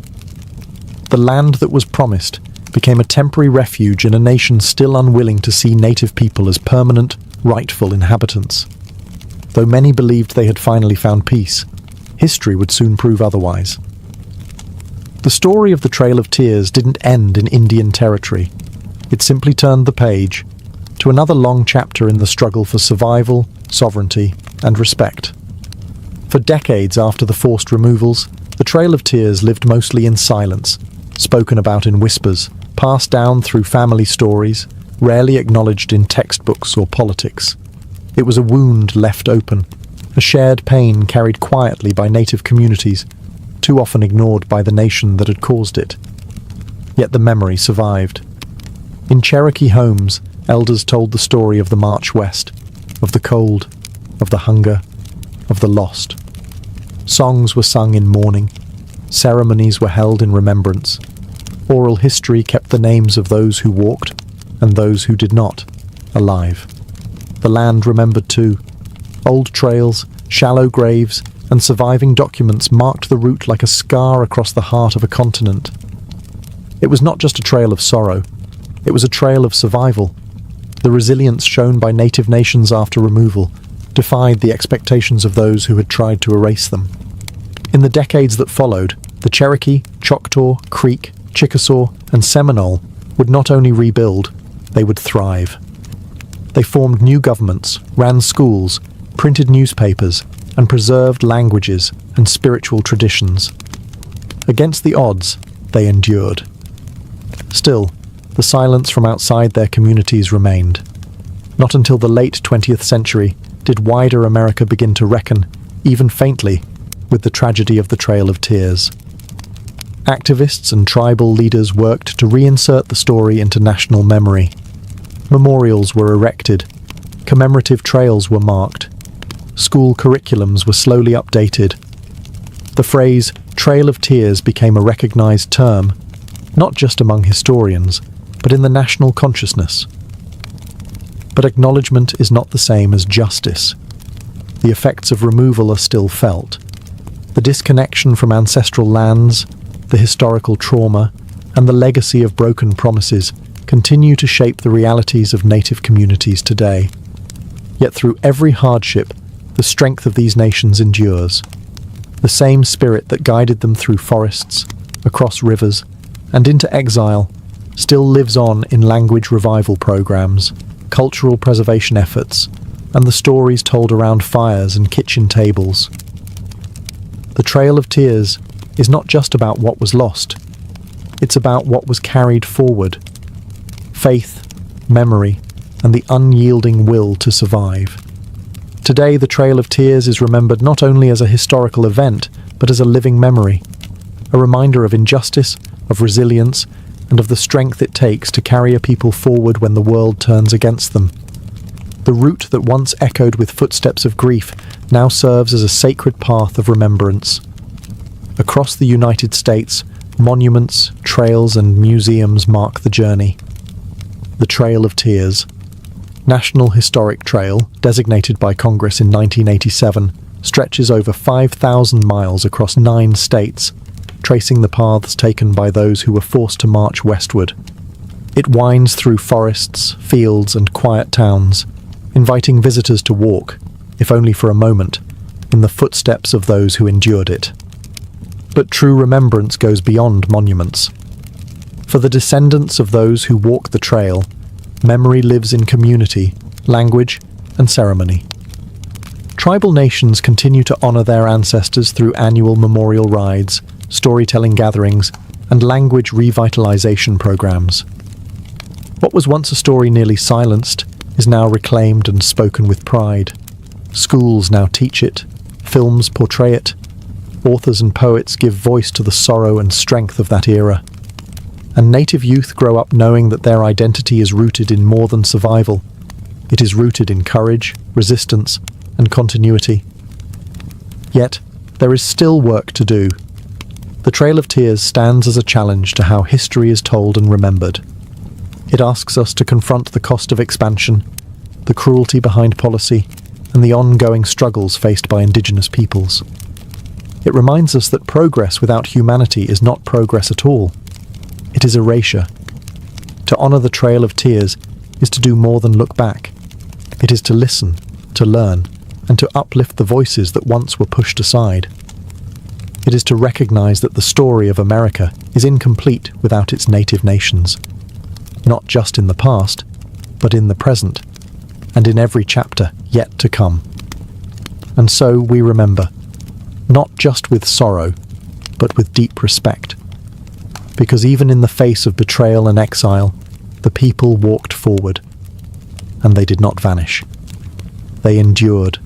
The land that was promised became a temporary refuge in a nation still unwilling to see native people as permanent, rightful inhabitants. Though many believed they had finally found peace, history would soon prove otherwise. The story of the Trail of Tears didn't end in Indian Territory. It simply turned the page to another long chapter in the struggle for survival, sovereignty, and respect. For decades after the forced removals, the Trail of Tears lived mostly in silence, spoken about in whispers, passed down through family stories, rarely acknowledged in textbooks or politics. It was a wound left open, a shared pain carried quietly by native communities, too often ignored by the nation that had caused it. Yet the memory survived. In Cherokee homes, elders told the story of the march west, of the cold, of the hunger, of the lost. Songs were sung in mourning. Ceremonies were held in remembrance. Oral history kept the names of those who walked and those who did not alive. The land remembered too. Old trails, shallow graves, and surviving documents marked the route like a scar across the heart of a continent. It was not just a trail of sorrow. It was a trail of survival. The resilience shown by native nations after removal defied the expectations of those who had tried to erase them. In the decades that followed, the Cherokee, Choctaw, Creek, Chickasaw, and Seminole would not only rebuild, they would thrive. They formed new governments, ran schools, printed newspapers, and preserved languages and spiritual traditions. Against the odds, they endured. Still, the silence from outside their communities remained. Not until the late 20th century did wider America begin to reckon, even faintly, with the tragedy of the Trail of Tears. Activists and tribal leaders worked to reinsert the story into national memory. Memorials were erected. Commemorative trails were marked. School curriculums were slowly updated. The phrase Trail of Tears became a recognized term, not just among historians, but in the national consciousness. But acknowledgement is not the same as justice. The effects of removal are still felt. The disconnection from ancestral lands, the historical trauma, and the legacy of broken promises continue to shape the realities of native communities today. Yet through every hardship, the strength of these nations endures. The same spirit that guided them through forests, across rivers, and into exile still lives on in language revival programs, cultural preservation efforts, and the stories told around fires and kitchen tables. The Trail of Tears is not just about what was lost. It's about what was carried forward. Faith, memory, and the unyielding will to survive. Today, the Trail of Tears is remembered not only as a historical event, but as a living memory, a reminder of injustice, of resilience, and of the strength it takes to carry a people forward when the world turns against them. The route that once echoed with footsteps of grief now serves as a sacred path of remembrance. Across the United States, monuments, trails, and museums mark the journey. The Trail of Tears. National Historic Trail, designated by Congress in 1987, stretches over 5,000 miles across 9 states, tracing the paths taken by those who were forced to march westward. It winds through forests, fields, and quiet towns, inviting visitors to walk, if only for a moment, in the footsteps of those who endured it. But true remembrance goes beyond monuments. For the descendants of those who walk the trail, memory lives in community, language, and ceremony. Tribal nations continue to honor their ancestors through annual memorial rides, storytelling gatherings, and language revitalization programs. What was once a story nearly silenced is now reclaimed and spoken with pride. Schools now teach it, films portray it, authors and poets give voice to the sorrow and strength of that era. And native youth grow up knowing that their identity is rooted in more than survival. It is rooted in courage, resistance, and continuity. Yet, there is still work to do. The Trail of Tears stands as a challenge to how history is told and remembered. It asks us to confront the cost of expansion, the cruelty behind policy, and the ongoing struggles faced by Indigenous peoples. It reminds us that progress without humanity is not progress at all. It is erasure. To honor the Trail of Tears is to do more than look back. It is to listen, to learn, and to uplift the voices that once were pushed aside. It is to recognize that the story of America is incomplete without its native nations, not just in the past, but in the present, and in every chapter yet to come. And so we remember, not just with sorrow, but with deep respect. Because even in the face of betrayal and exile, the people walked forward, and they did not vanish. They endured.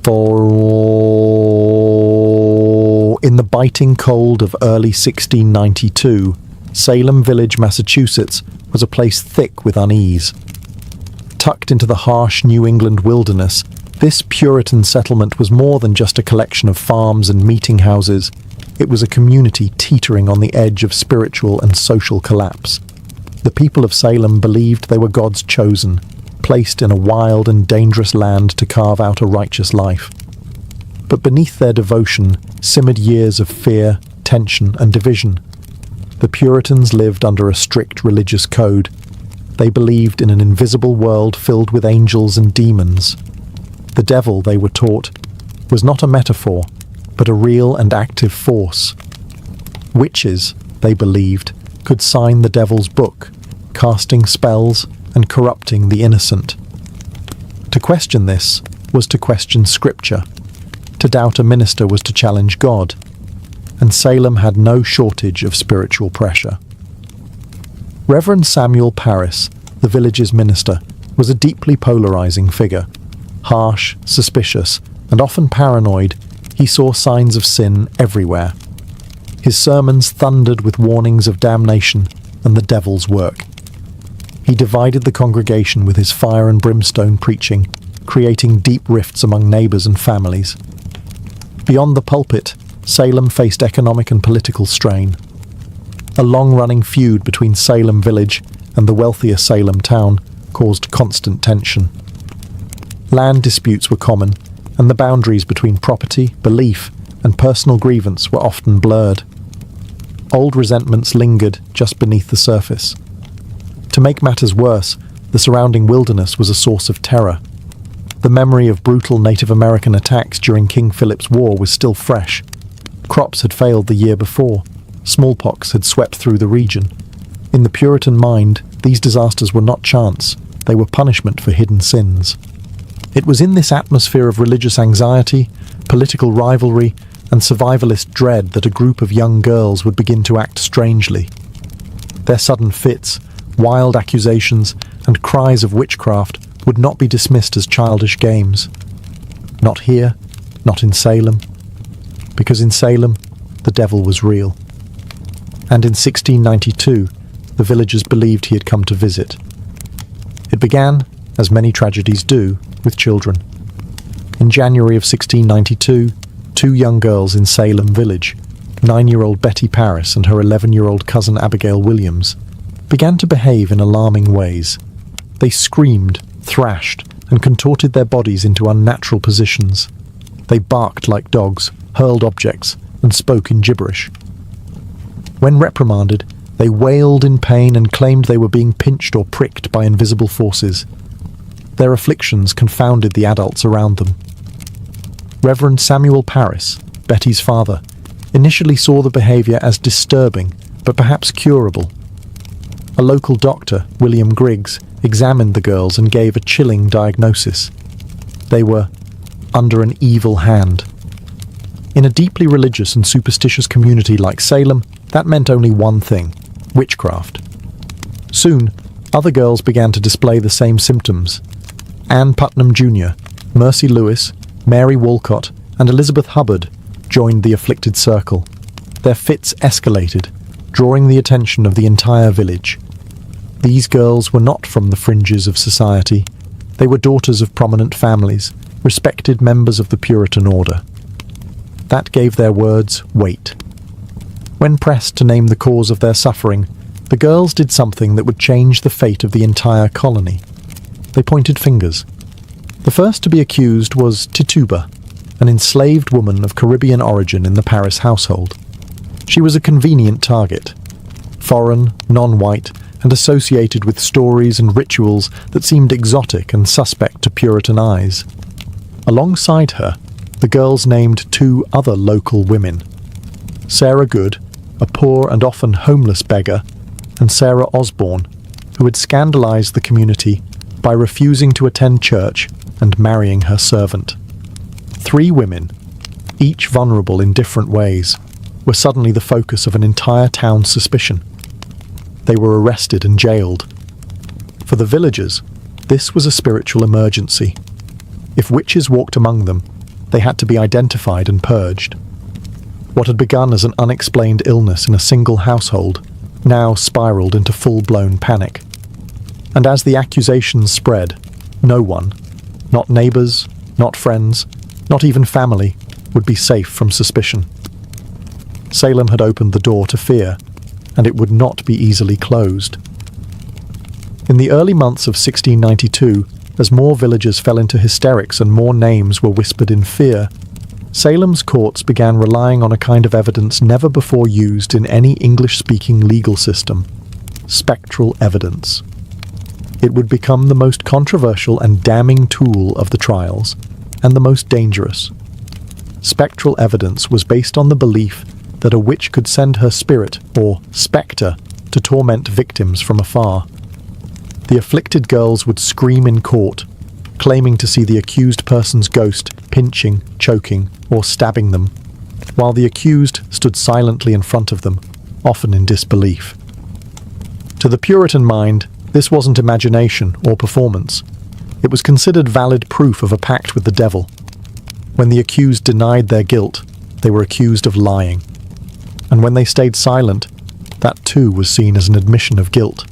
For in the biting cold of early 1692, Salem Village, Massachusetts, was a place thick with unease. Tucked into the harsh New England wilderness, this Puritan settlement was more than just a collection of farms and meeting houses. It was a community teetering on the edge of spiritual and social collapse. The people of Salem believed they were God's chosen, placed in a wild and dangerous land to carve out a righteous life. But beneath their devotion simmered years of fear, tension, and division. The Puritans lived under a strict religious code. They believed in an invisible world filled with angels and demons. The devil, they were taught, was not a metaphor, but a real and active force. Witches, they believed, could sign the devil's book, casting spells and corrupting the innocent. To question this was to question Scripture. To doubt a minister was to challenge God. And Salem had no shortage of spiritual pressure. Reverend Samuel Parris, the village's minister, was a deeply polarizing figure. Harsh, suspicious, and often paranoid, he saw signs of sin everywhere. His sermons thundered with warnings of damnation and the devil's work. He divided the congregation with his fire and brimstone preaching, creating deep rifts among neighbors and families. Beyond the pulpit, Salem faced economic and political strain. A long-running feud between Salem Village and the wealthier Salem town caused constant tension. Land disputes were common, and the boundaries between property, belief, and personal grievance were often blurred. Old resentments lingered just beneath the surface. To make matters worse, the surrounding wilderness was a source of terror. The memory of brutal Native American attacks during King Philip's War was still fresh. Crops had failed the year before. Smallpox had swept through the region. In the Puritan mind, these disasters were not chance. They were punishment for hidden sins. It was in this atmosphere of religious anxiety, political rivalry, and survivalist dread that a group of young girls would begin to act strangely. Their sudden fits, wild accusations, and cries of witchcraft would not be dismissed as childish games. Not here, not in Salem. Because in Salem, the devil was real. And in 1692, the villagers believed he had come to visit. It began, as many tragedies do, with children. In January of 1692, two young girls in Salem village, 9-year-old Betty Paris and her 11-year-old cousin Abigail Williams, began to behave in alarming ways. They screamed, thrashed, and contorted their bodies into unnatural positions. They barked like dogs, hurled objects, and spoke in gibberish. When reprimanded, they wailed in pain and claimed they were being pinched or pricked by invisible forces. Their afflictions confounded the adults around them. Reverend Samuel Paris, Betty's father, initially saw the behavior as disturbing, but perhaps curable. A local doctor, William Griggs, examined the girls and gave a chilling diagnosis. They were under an evil hand. In a deeply religious and superstitious community like Salem, that meant only one thing: witchcraft. Soon, other girls began to display the same symptoms. Anne Putnam Jr., Mercy Lewis, Mary Walcott, and Elizabeth Hubbard joined the afflicted circle. Their fits escalated, drawing the attention of the entire village. These girls were not from the fringes of society. They were daughters of prominent families, respected members of the Puritan order. That gave their words weight. When pressed to name the cause of their suffering, the girls did something that would change the fate of the entire colony. They pointed fingers. The first to be accused was Tituba, an enslaved woman of Caribbean origin in the Paris household. She was a convenient target. Foreign, non-white, and associated with stories and rituals that seemed exotic and suspect to Puritan eyes. Alongside her, the girls named two other local women: Sarah Good, a poor and often homeless beggar, and Sarah Osborne, who had scandalized the community by refusing to attend church and marrying her servant. 3 women, each vulnerable in different ways, were suddenly the focus of an entire town's suspicion. They were arrested and jailed. For the villagers, this was a spiritual emergency. If witches walked among them, they had to be identified and purged. What had begun as an unexplained illness in a single household now spiraled into full-blown panic. And as the accusations spread, no one, not neighbors, not friends, not even family, would be safe from suspicion. Salem had opened the door to fear, and it would not be easily closed. In the early months of 1692, as more villagers fell into hysterics and more names were whispered in fear, Salem's courts began relying on a kind of evidence never before used in any English-speaking legal system: spectral evidence. It would become the most controversial and damning tool of the trials, and the most dangerous. Spectral evidence was based on the belief that a witch could send her spirit, or spectre, to torment victims from afar. The afflicted girls would scream in court, claiming to see the accused person's ghost pinching, choking, or stabbing them, while the accused stood silently in front of them, often in disbelief. To the Puritan mind, this wasn't imagination or performance. It was considered valid proof of a pact with the devil. When the accused denied their guilt, they were accused of lying. And when they stayed silent, that too was seen as an admission of guilt.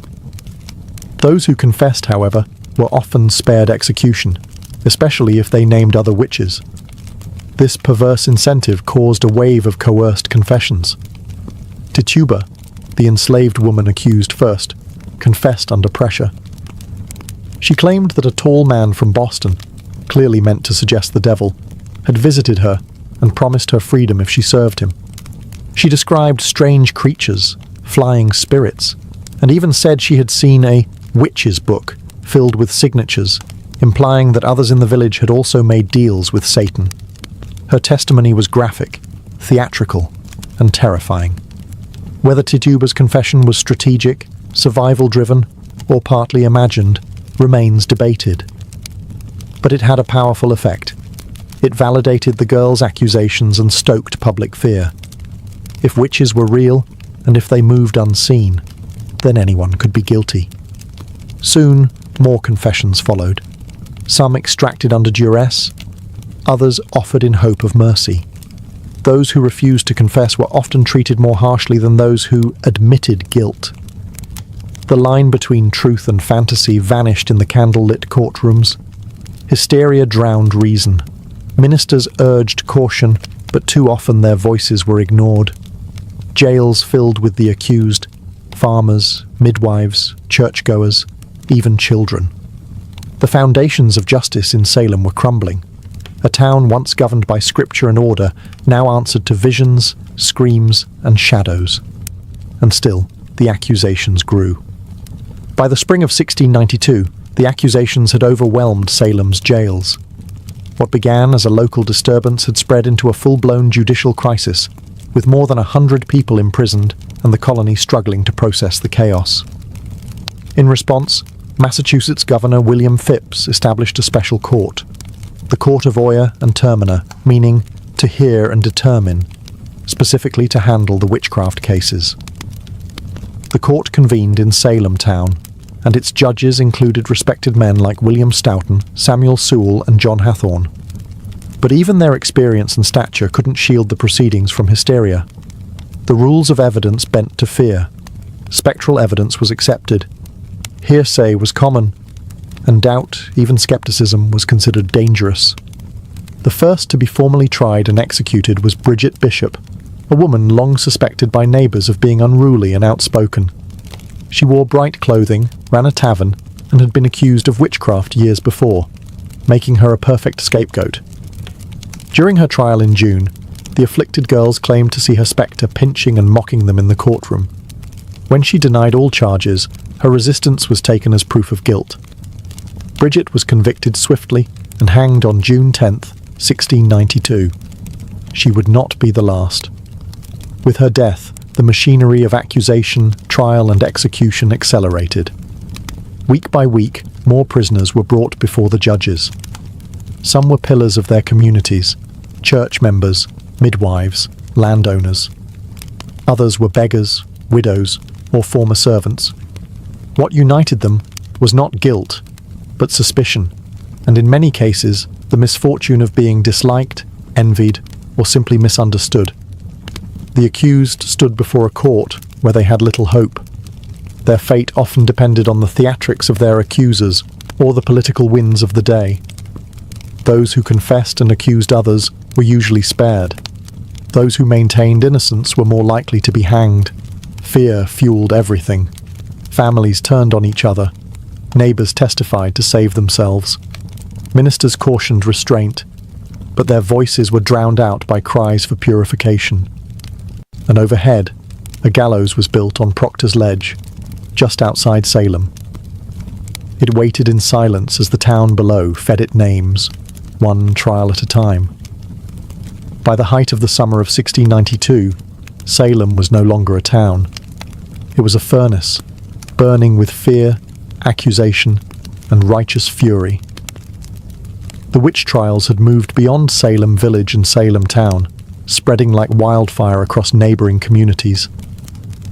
Those who confessed, however, were often spared execution, especially if they named other witches. This perverse incentive caused a wave of coerced confessions. Tituba, the enslaved woman accused first, confessed under pressure. She claimed that a tall man from Boston, clearly meant to suggest the devil, had visited her and promised her freedom if she served him. She described strange creatures, flying spirits, and even said she had seen a witch's book filled with signatures, implying that others in the village had also made deals with Satan. Her testimony was graphic, theatrical, and terrifying. Whether Tituba's confession was strategic, survival-driven, or partly imagined remains debated. But it had a powerful effect. It validated the girl's accusations and stoked public fear. If witches were real, and if they moved unseen, then anyone could be guilty. Soon, more confessions followed. Some extracted under duress, others offered in hope of mercy. Those who refused to confess were often treated more harshly than those who admitted guilt. The line between truth and fantasy vanished in the candle-lit courtrooms. Hysteria drowned reason. Ministers urged caution, but too often their voices were ignored. Jails filled with the accused, farmers, midwives, churchgoers, even children. The foundations of justice in Salem were crumbling. A town once governed by scripture and order now answered to visions, screams, and shadows. And still, the accusations grew. By the spring of 1692, the accusations had overwhelmed Salem's jails. What began as a local disturbance had spread into a full-blown judicial crisis, with more than 100 people imprisoned and the colony struggling to process the chaos. In response, Massachusetts Governor William Phips established a special court, the Court of Oyer and Terminer, meaning to hear and determine, specifically to handle the witchcraft cases. The court convened in Salem town, and its judges included respected men like William Stoughton, Samuel Sewell, and John Hathorne. But even their experience and stature couldn't shield the proceedings from hysteria. The rules of evidence bent to fear. Spectral evidence was accepted. Hearsay was common, and doubt, even skepticism, was considered dangerous. The first to be formally tried and executed was Bridget Bishop, a woman long suspected by neighbours of being unruly and outspoken. She wore bright clothing, ran a tavern, and had been accused of witchcraft years before, making her a perfect scapegoat. During her trial in June, the afflicted girls claimed to see her spectre pinching and mocking them in the courtroom. When she denied all charges, her resistance was taken as proof of guilt. Bridget was convicted swiftly and hanged on June 10th, 1692. She would not be the last. With her death, the machinery of accusation, trial, and execution accelerated. Week by week, more prisoners were brought before the judges. Some were pillars of their communities, church members, midwives, landowners. Others were beggars, widows, or former servants. What united them was not guilt, but suspicion, and in many cases, the misfortune of being disliked, envied, or simply misunderstood. The accused stood before a court where they had little hope. Their fate often depended on the theatrics of their accusers or the political winds of the day. Those who confessed and accused others were usually spared. Those who maintained innocence were more likely to be hanged. Fear fueled everything. Families turned on each other. Neighbours testified to save themselves. Ministers cautioned restraint, but their voices were drowned out by cries for purification. And overhead, a gallows was built on Proctor's Ledge, just outside Salem. It waited in silence as the town below fed it names, one trial at a time. By the height of the summer of 1692, Salem was no longer a town. It was a furnace, burning with fear, accusation, and righteous fury. The witch trials had moved beyond Salem village and Salem town, spreading like wildfire across neighbouring communities.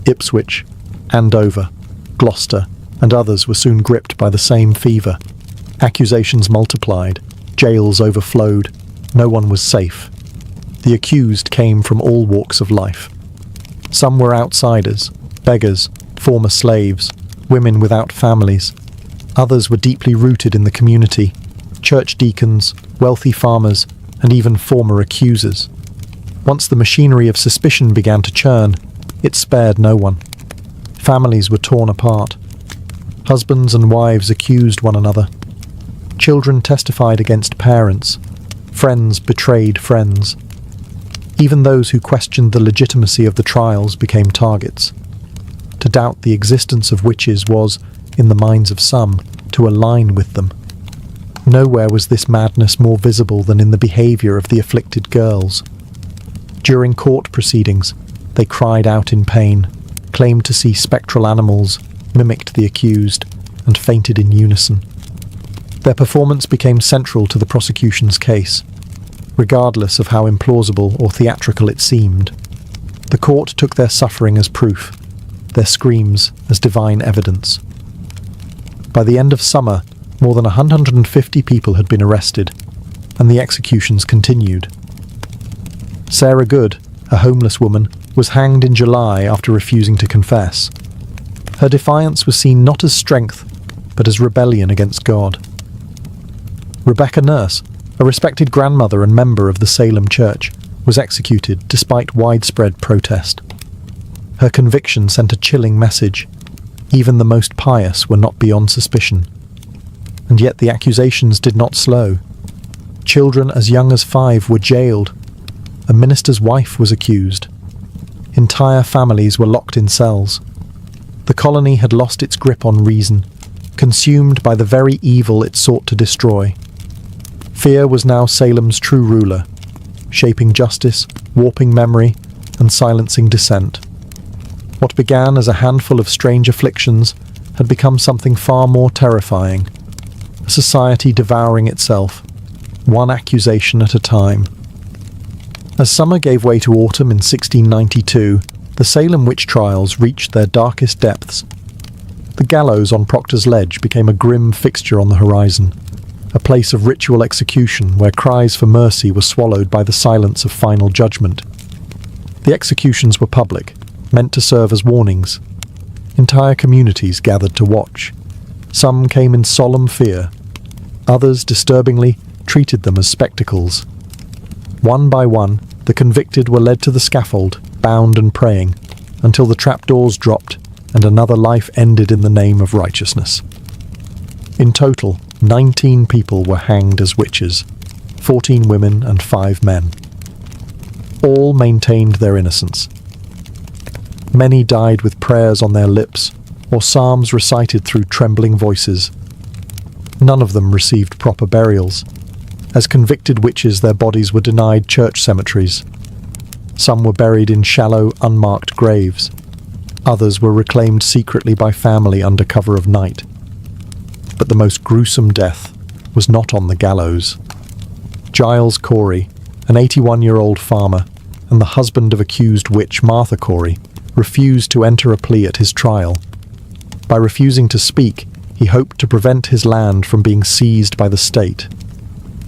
Ipswich, Andover, Gloucester, and others were soon gripped by the same fever. Accusations multiplied, jails overflowed, no one was safe. The accused came from all walks of life. Some were outsiders, beggars, former slaves, women without families. Others were deeply rooted in the community, church deacons, wealthy farmers, and even former accusers. Once the machinery of suspicion began to churn, it spared no one. Families were torn apart. Husbands and wives accused one another. Children testified against parents. Friends betrayed friends. Even those who questioned the legitimacy of the trials became targets. To doubt the existence of witches was, in the minds of some, to align with them. Nowhere was this madness more visible than in the behaviour of the afflicted girls. During court proceedings, they cried out in pain, claimed to see spectral animals, mimicked the accused, and fainted in unison. Their performance became central to the prosecution's case, regardless of how implausible or theatrical it seemed. The court took their suffering as proof, their screams as divine evidence. By the end of summer, more than 150 people had been arrested, and the executions continued. Sarah Good, a homeless woman, was hanged in July after refusing to confess. Her defiance was seen not as strength, but as rebellion against God. Rebecca Nurse, a respected grandmother and member of the Salem Church, was executed despite widespread protest. Her conviction sent a chilling message. Even the most pious were not beyond suspicion. And yet the accusations did not slow. Children as young as 5 were jailed. A minister's wife was accused. Entire families were locked in cells. The colony had lost its grip on reason, consumed by the very evil it sought to destroy. Fear was now Salem's true ruler, shaping justice, warping memory, and silencing dissent. What began as a handful of strange afflictions had become something far more terrifying, a society devouring itself, one accusation at a time. As summer gave way to autumn in 1692, the Salem witch trials reached their darkest depths. The gallows on Proctor's Ledge became a grim fixture on the horizon, a place of ritual execution where cries for mercy were swallowed by the silence of final judgment. The executions were public, meant to serve as warnings. Entire communities gathered to watch. Some came in solemn fear. Others, disturbingly, treated them as spectacles. One by one, the convicted were led to the scaffold, bound and praying, until the trapdoors dropped and another life ended in the name of righteousness. In total, 19 people were hanged as witches, 14 women and 5 men. All maintained their innocence. Many died with prayers on their lips, or psalms recited through trembling voices. None of them received proper burials. As convicted witches, their bodies were denied church cemeteries. Some were buried in shallow, unmarked graves. Others were reclaimed secretly by family under cover of night. But the most gruesome death was not on the gallows. Giles Corey, an 81-year-old farmer, and the husband of accused witch Martha Corey, refused to enter a plea at his trial. By refusing to speak, he hoped to prevent his land from being seized by the state.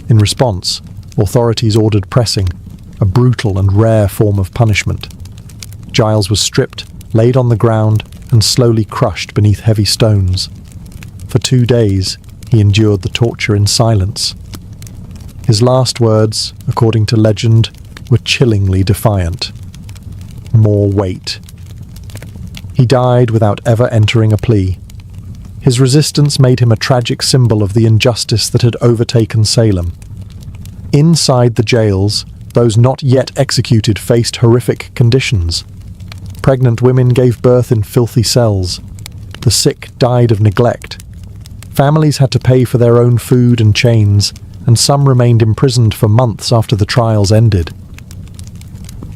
In response, authorities ordered pressing, a brutal and rare form of punishment. Giles was stripped, laid on the ground, and slowly crushed beneath heavy stones. For 2 days, he endured the torture in silence. His last words, according to legend, were chillingly defiant. More weight. He died without ever entering a plea. His resistance made him a tragic symbol of the injustice that had overtaken Salem. Inside the jails, those not yet executed faced horrific conditions. Pregnant women gave birth in filthy cells. The sick died of neglect. Families had to pay for their own food and chains, and some remained imprisoned for months after the trials ended.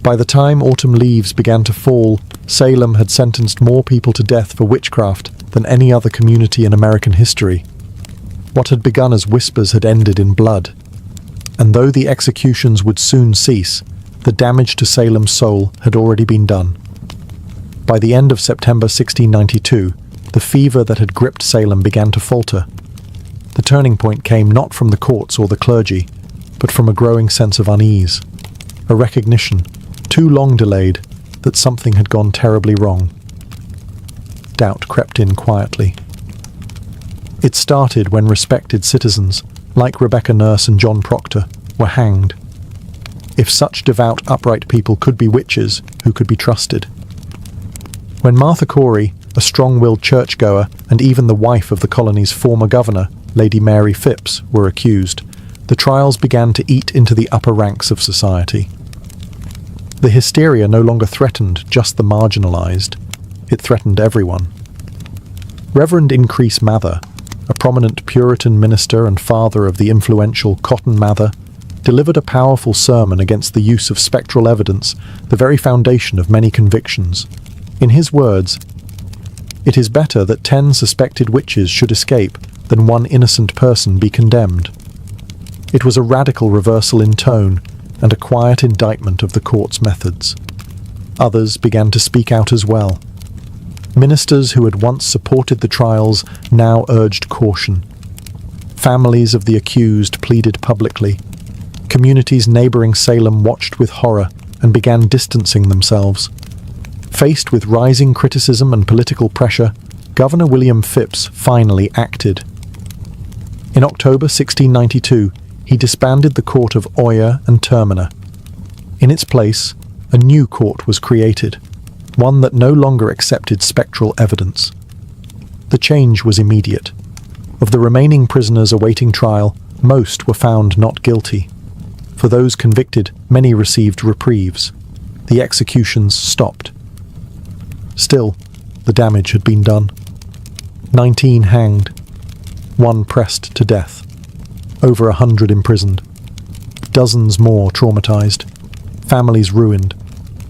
By the time autumn leaves began to fall, Salem had sentenced more people to death for witchcraft than any other community in American history. What had begun as whispers had ended in blood. And though the executions would soon cease, the damage to Salem's soul had already been done. By the end of September 1692, the fever that had gripped Salem began to falter. The turning point came not from the courts or the clergy, but from a growing sense of unease, a recognition, too long delayed, that something had gone terribly wrong. Doubt crept in quietly. It started when respected citizens, like Rebecca Nurse and John Proctor, were hanged. If such devout, upright people could be witches, who could be trusted? When Martha Corey, a strong-willed churchgoer, and even the wife of the colony's former governor, Lady Mary Phipps, were accused, the trials began to eat into the upper ranks of society. The hysteria no longer threatened just the marginalized. It threatened everyone. Reverend Increase Mather, a prominent Puritan minister and father of the influential Cotton Mather, delivered a powerful sermon against the use of spectral evidence, the very foundation of many convictions. In his words, "It is better that 10 suspected witches should escape than one innocent person be condemned." It was a radical reversal in tone and a quiet indictment of the court's methods. Others began to speak out as well. Ministers who had once supported the trials now urged caution. Families of the accused pleaded publicly. Communities neighboring Salem watched with horror and began distancing themselves. Faced with rising criticism and political pressure, Governor William Phips finally acted. In October 1692, he disbanded the court of Oyer and Terminer. In its place, a new court was created, one that no longer accepted spectral evidence. The change was immediate. Of the remaining prisoners awaiting trial, most were found not guilty. For those convicted, many received reprieves. The executions stopped. Still, the damage had been done. 19 hanged, 1 pressed to death, over 100 imprisoned, dozens more traumatized, families ruined,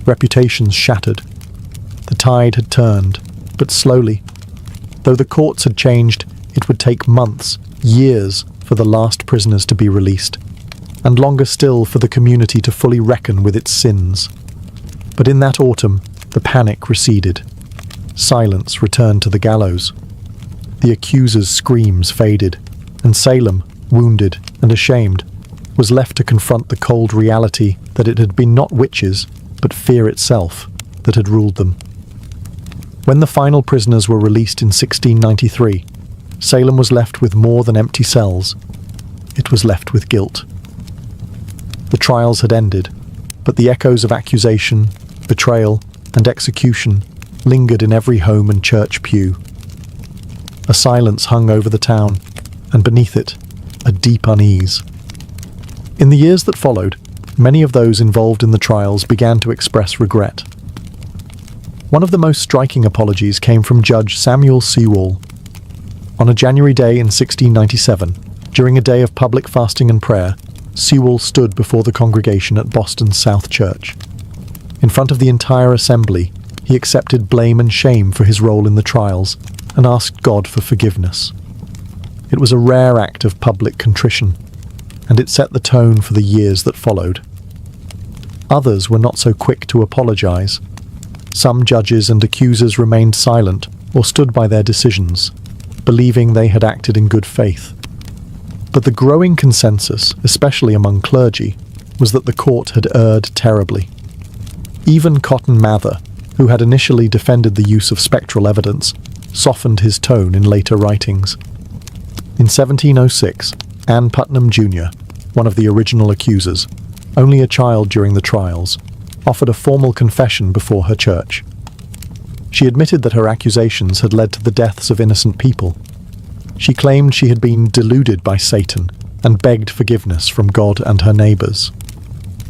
reputations shattered. The tide had turned, but slowly. Though the courts had changed, it would take months, years, for the last prisoners to be released, and longer still for the community to fully reckon with its sins. But in that autumn, the panic receded. Silence returned to the gallows. The accuser's screams faded, and Salem, wounded and ashamed, was left to confront the cold reality that it had been not witches, but fear itself, that had ruled them. When the final prisoners were released in 1693, Salem was left with more than empty cells. It was left with guilt. The trials had ended, but the echoes of accusation, betrayal, and execution lingered in every home and church pew. A silence hung over the town, and beneath it, a deep unease. In the years that followed, many of those involved in the trials began to express regret. One of the most striking apologies came from Judge Samuel Sewall. On a January day in 1697, during a day of public fasting and prayer, Sewall stood before the congregation at Boston's South Church. In front of the entire assembly, he accepted blame and shame for his role in the trials and asked God for forgiveness. It was a rare act of public contrition, and it set the tone for the years that followed. Others were not so quick to apologize. Some judges and accusers remained silent or stood by their decisions, believing they had acted in good faith. But the growing consensus, especially among clergy, was that the court had erred terribly. Even Cotton Mather, who had initially defended the use of spectral evidence, softened his tone in later writings. In 1706, Anne Putnam Jr., one of the original accusers, only a child during the trials, offered a formal confession before her church. She admitted that her accusations had led to the deaths of innocent people. She claimed she had been deluded by Satan and begged forgiveness from God and her neighbors.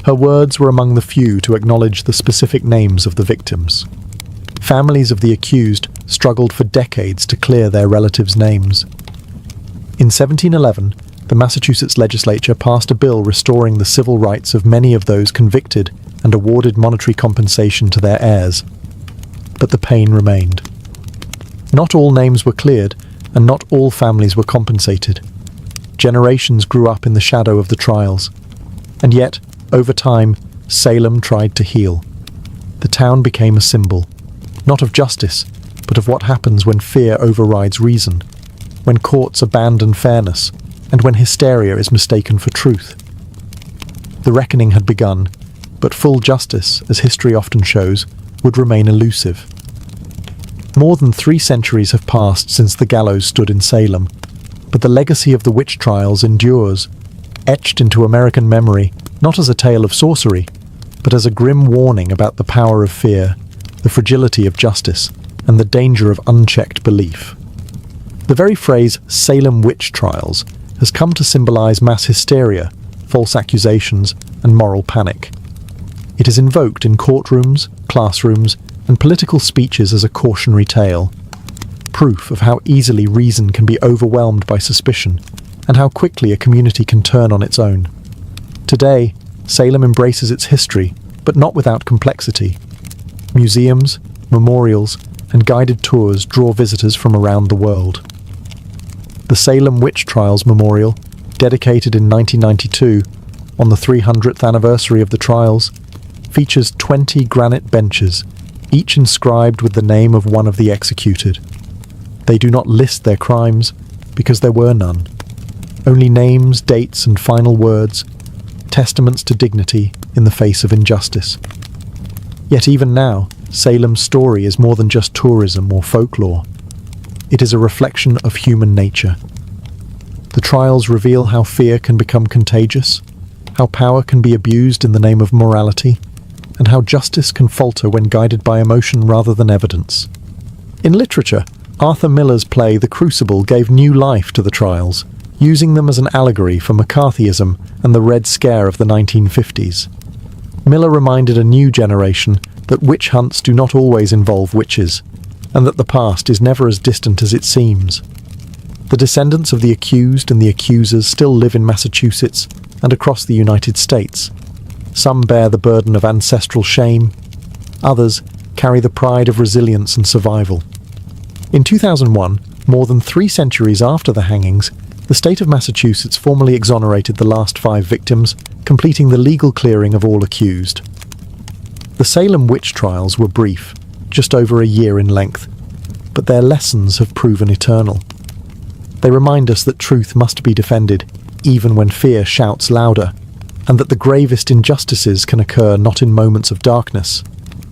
Her words were among the few to acknowledge the specific names of the victims. Families of the accused struggled for decades to clear their relatives' names. In 1711, the Massachusetts legislature passed a bill restoring the civil rights of many of those convicted and awarded monetary compensation to their heirs. But the pain remained. Not all names were cleared, and not all families were compensated. Generations grew up in the shadow of the trials. And yet, over time, Salem tried to heal. The town became a symbol, not of justice, but of what happens when fear overrides reason, when courts abandon fairness, and when hysteria is mistaken for truth. The reckoning had begun, but full justice, as history often shows, would remain elusive. More than 3 centuries have passed since the gallows stood in Salem, but the legacy of the witch trials endures, etched into American memory not as a tale of sorcery, but as a grim warning about the power of fear, the fragility of justice, and the danger of unchecked belief. The very phrase Salem witch trials has come to symbolize mass hysteria, false accusations, and moral panic. It is invoked in courtrooms, classrooms, and political speeches as a cautionary tale, proof of how easily reason can be overwhelmed by suspicion and how quickly a community can turn on its own. Today, Salem embraces its history, but not without complexity. Museums, memorials, and guided tours draw visitors from around the world. The Salem Witch Trials Memorial, dedicated in 1992, on the 300th anniversary of the trials, features 20 granite benches, each inscribed with the name of one of the executed. They do not list their crimes, because there were none. Only names, dates, and final words, testaments to dignity in the face of injustice. Yet even now, Salem's story is more than just tourism or folklore. It is a reflection of human nature. The trials reveal how fear can become contagious, how power can be abused in the name of morality, and how justice can falter when guided by emotion rather than evidence. In literature, Arthur Miller's play The Crucible gave new life to the trials, using them as an allegory for McCarthyism and the Red Scare of the 1950s. Miller reminded a new generation that witch hunts do not always involve witches, and that the past is never as distant as it seems. The descendants of the accused and the accusers still live in Massachusetts and across the United States. Some bear the burden of ancestral shame, others carry the pride of resilience and survival. In 2001, more than 3 centuries after the hangings, the state of Massachusetts formally exonerated the last 5 victims, completing the legal clearing of all accused. The Salem witch trials were brief, just over a year in length, but their lessons have proven eternal. They remind us that truth must be defended, even when fear shouts louder, and that the gravest injustices can occur not in moments of darkness,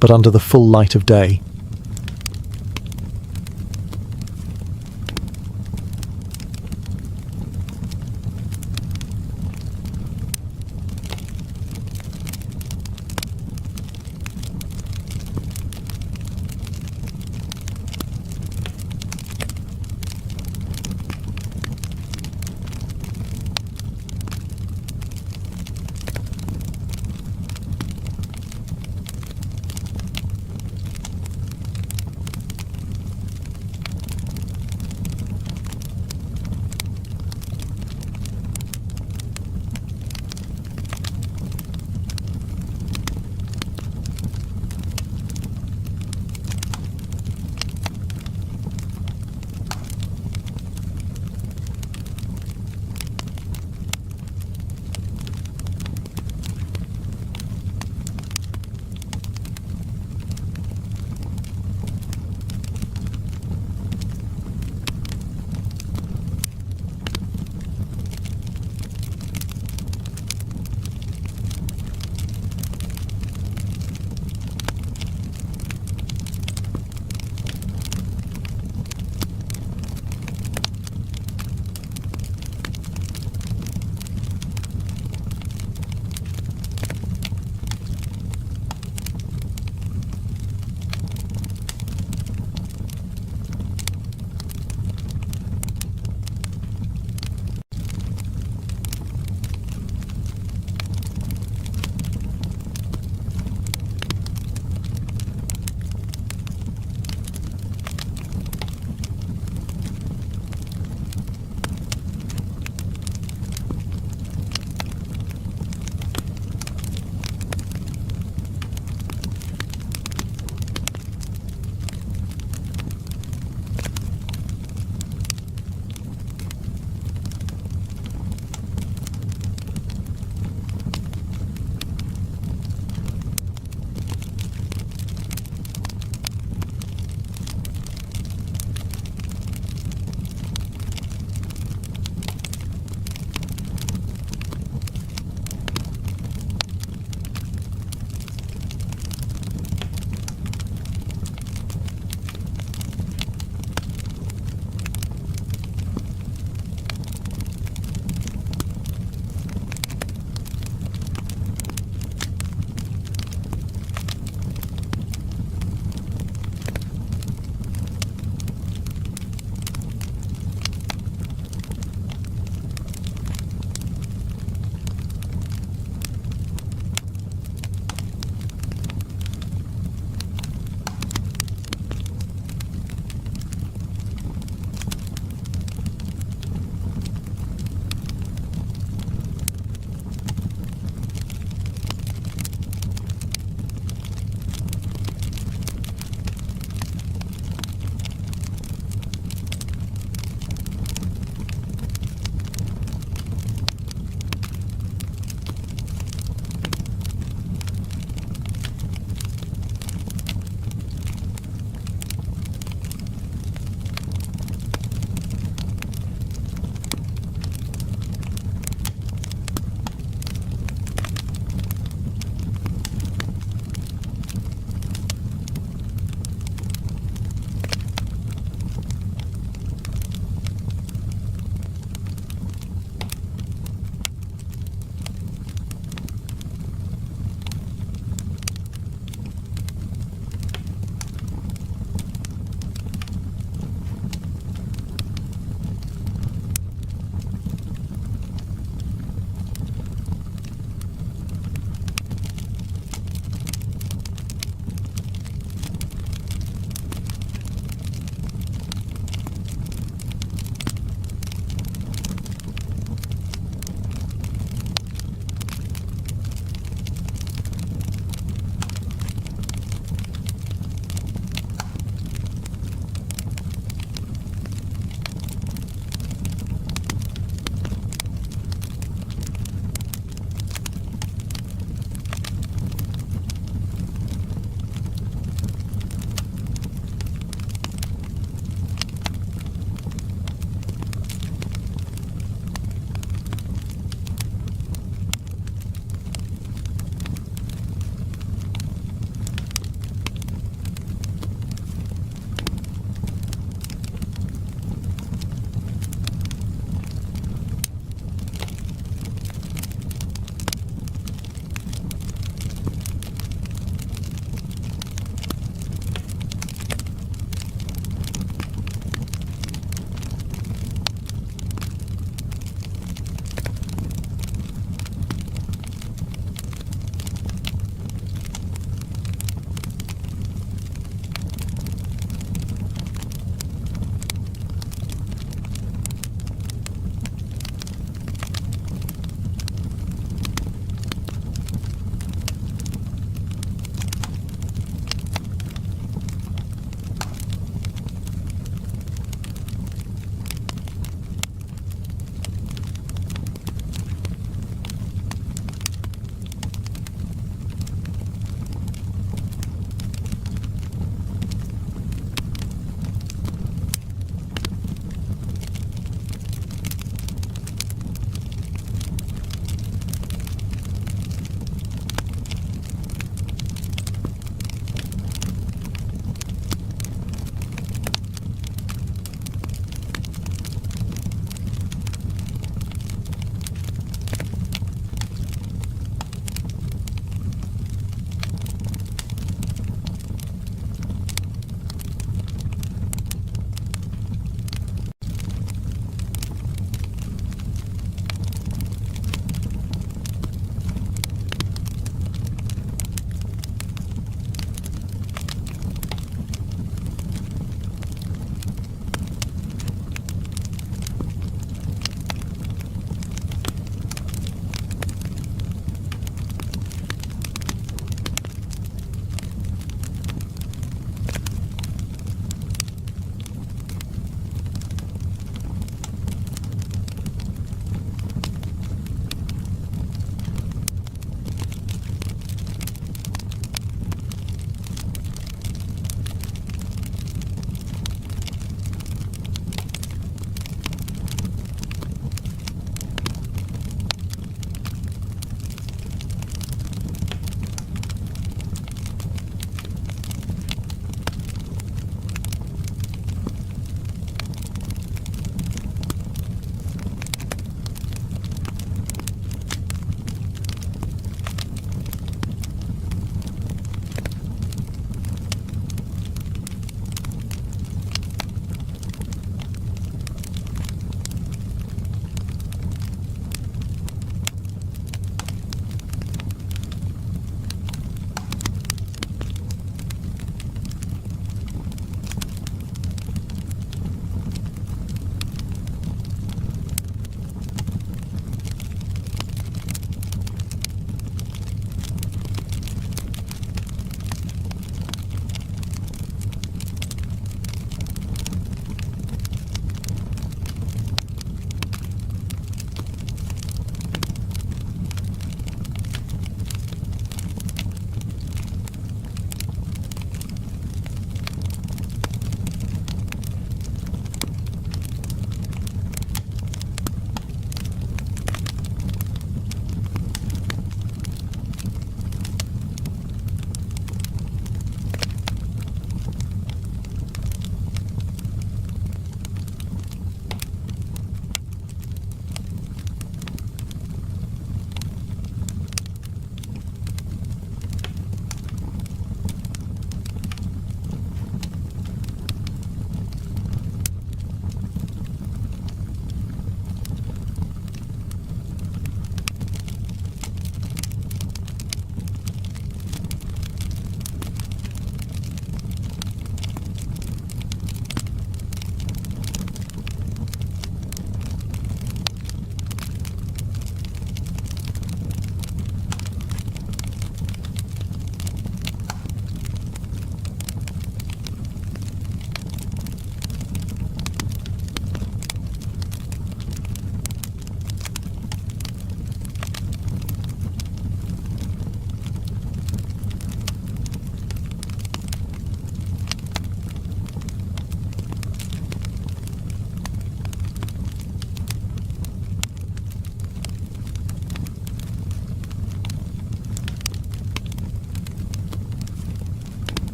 but under the full light of day.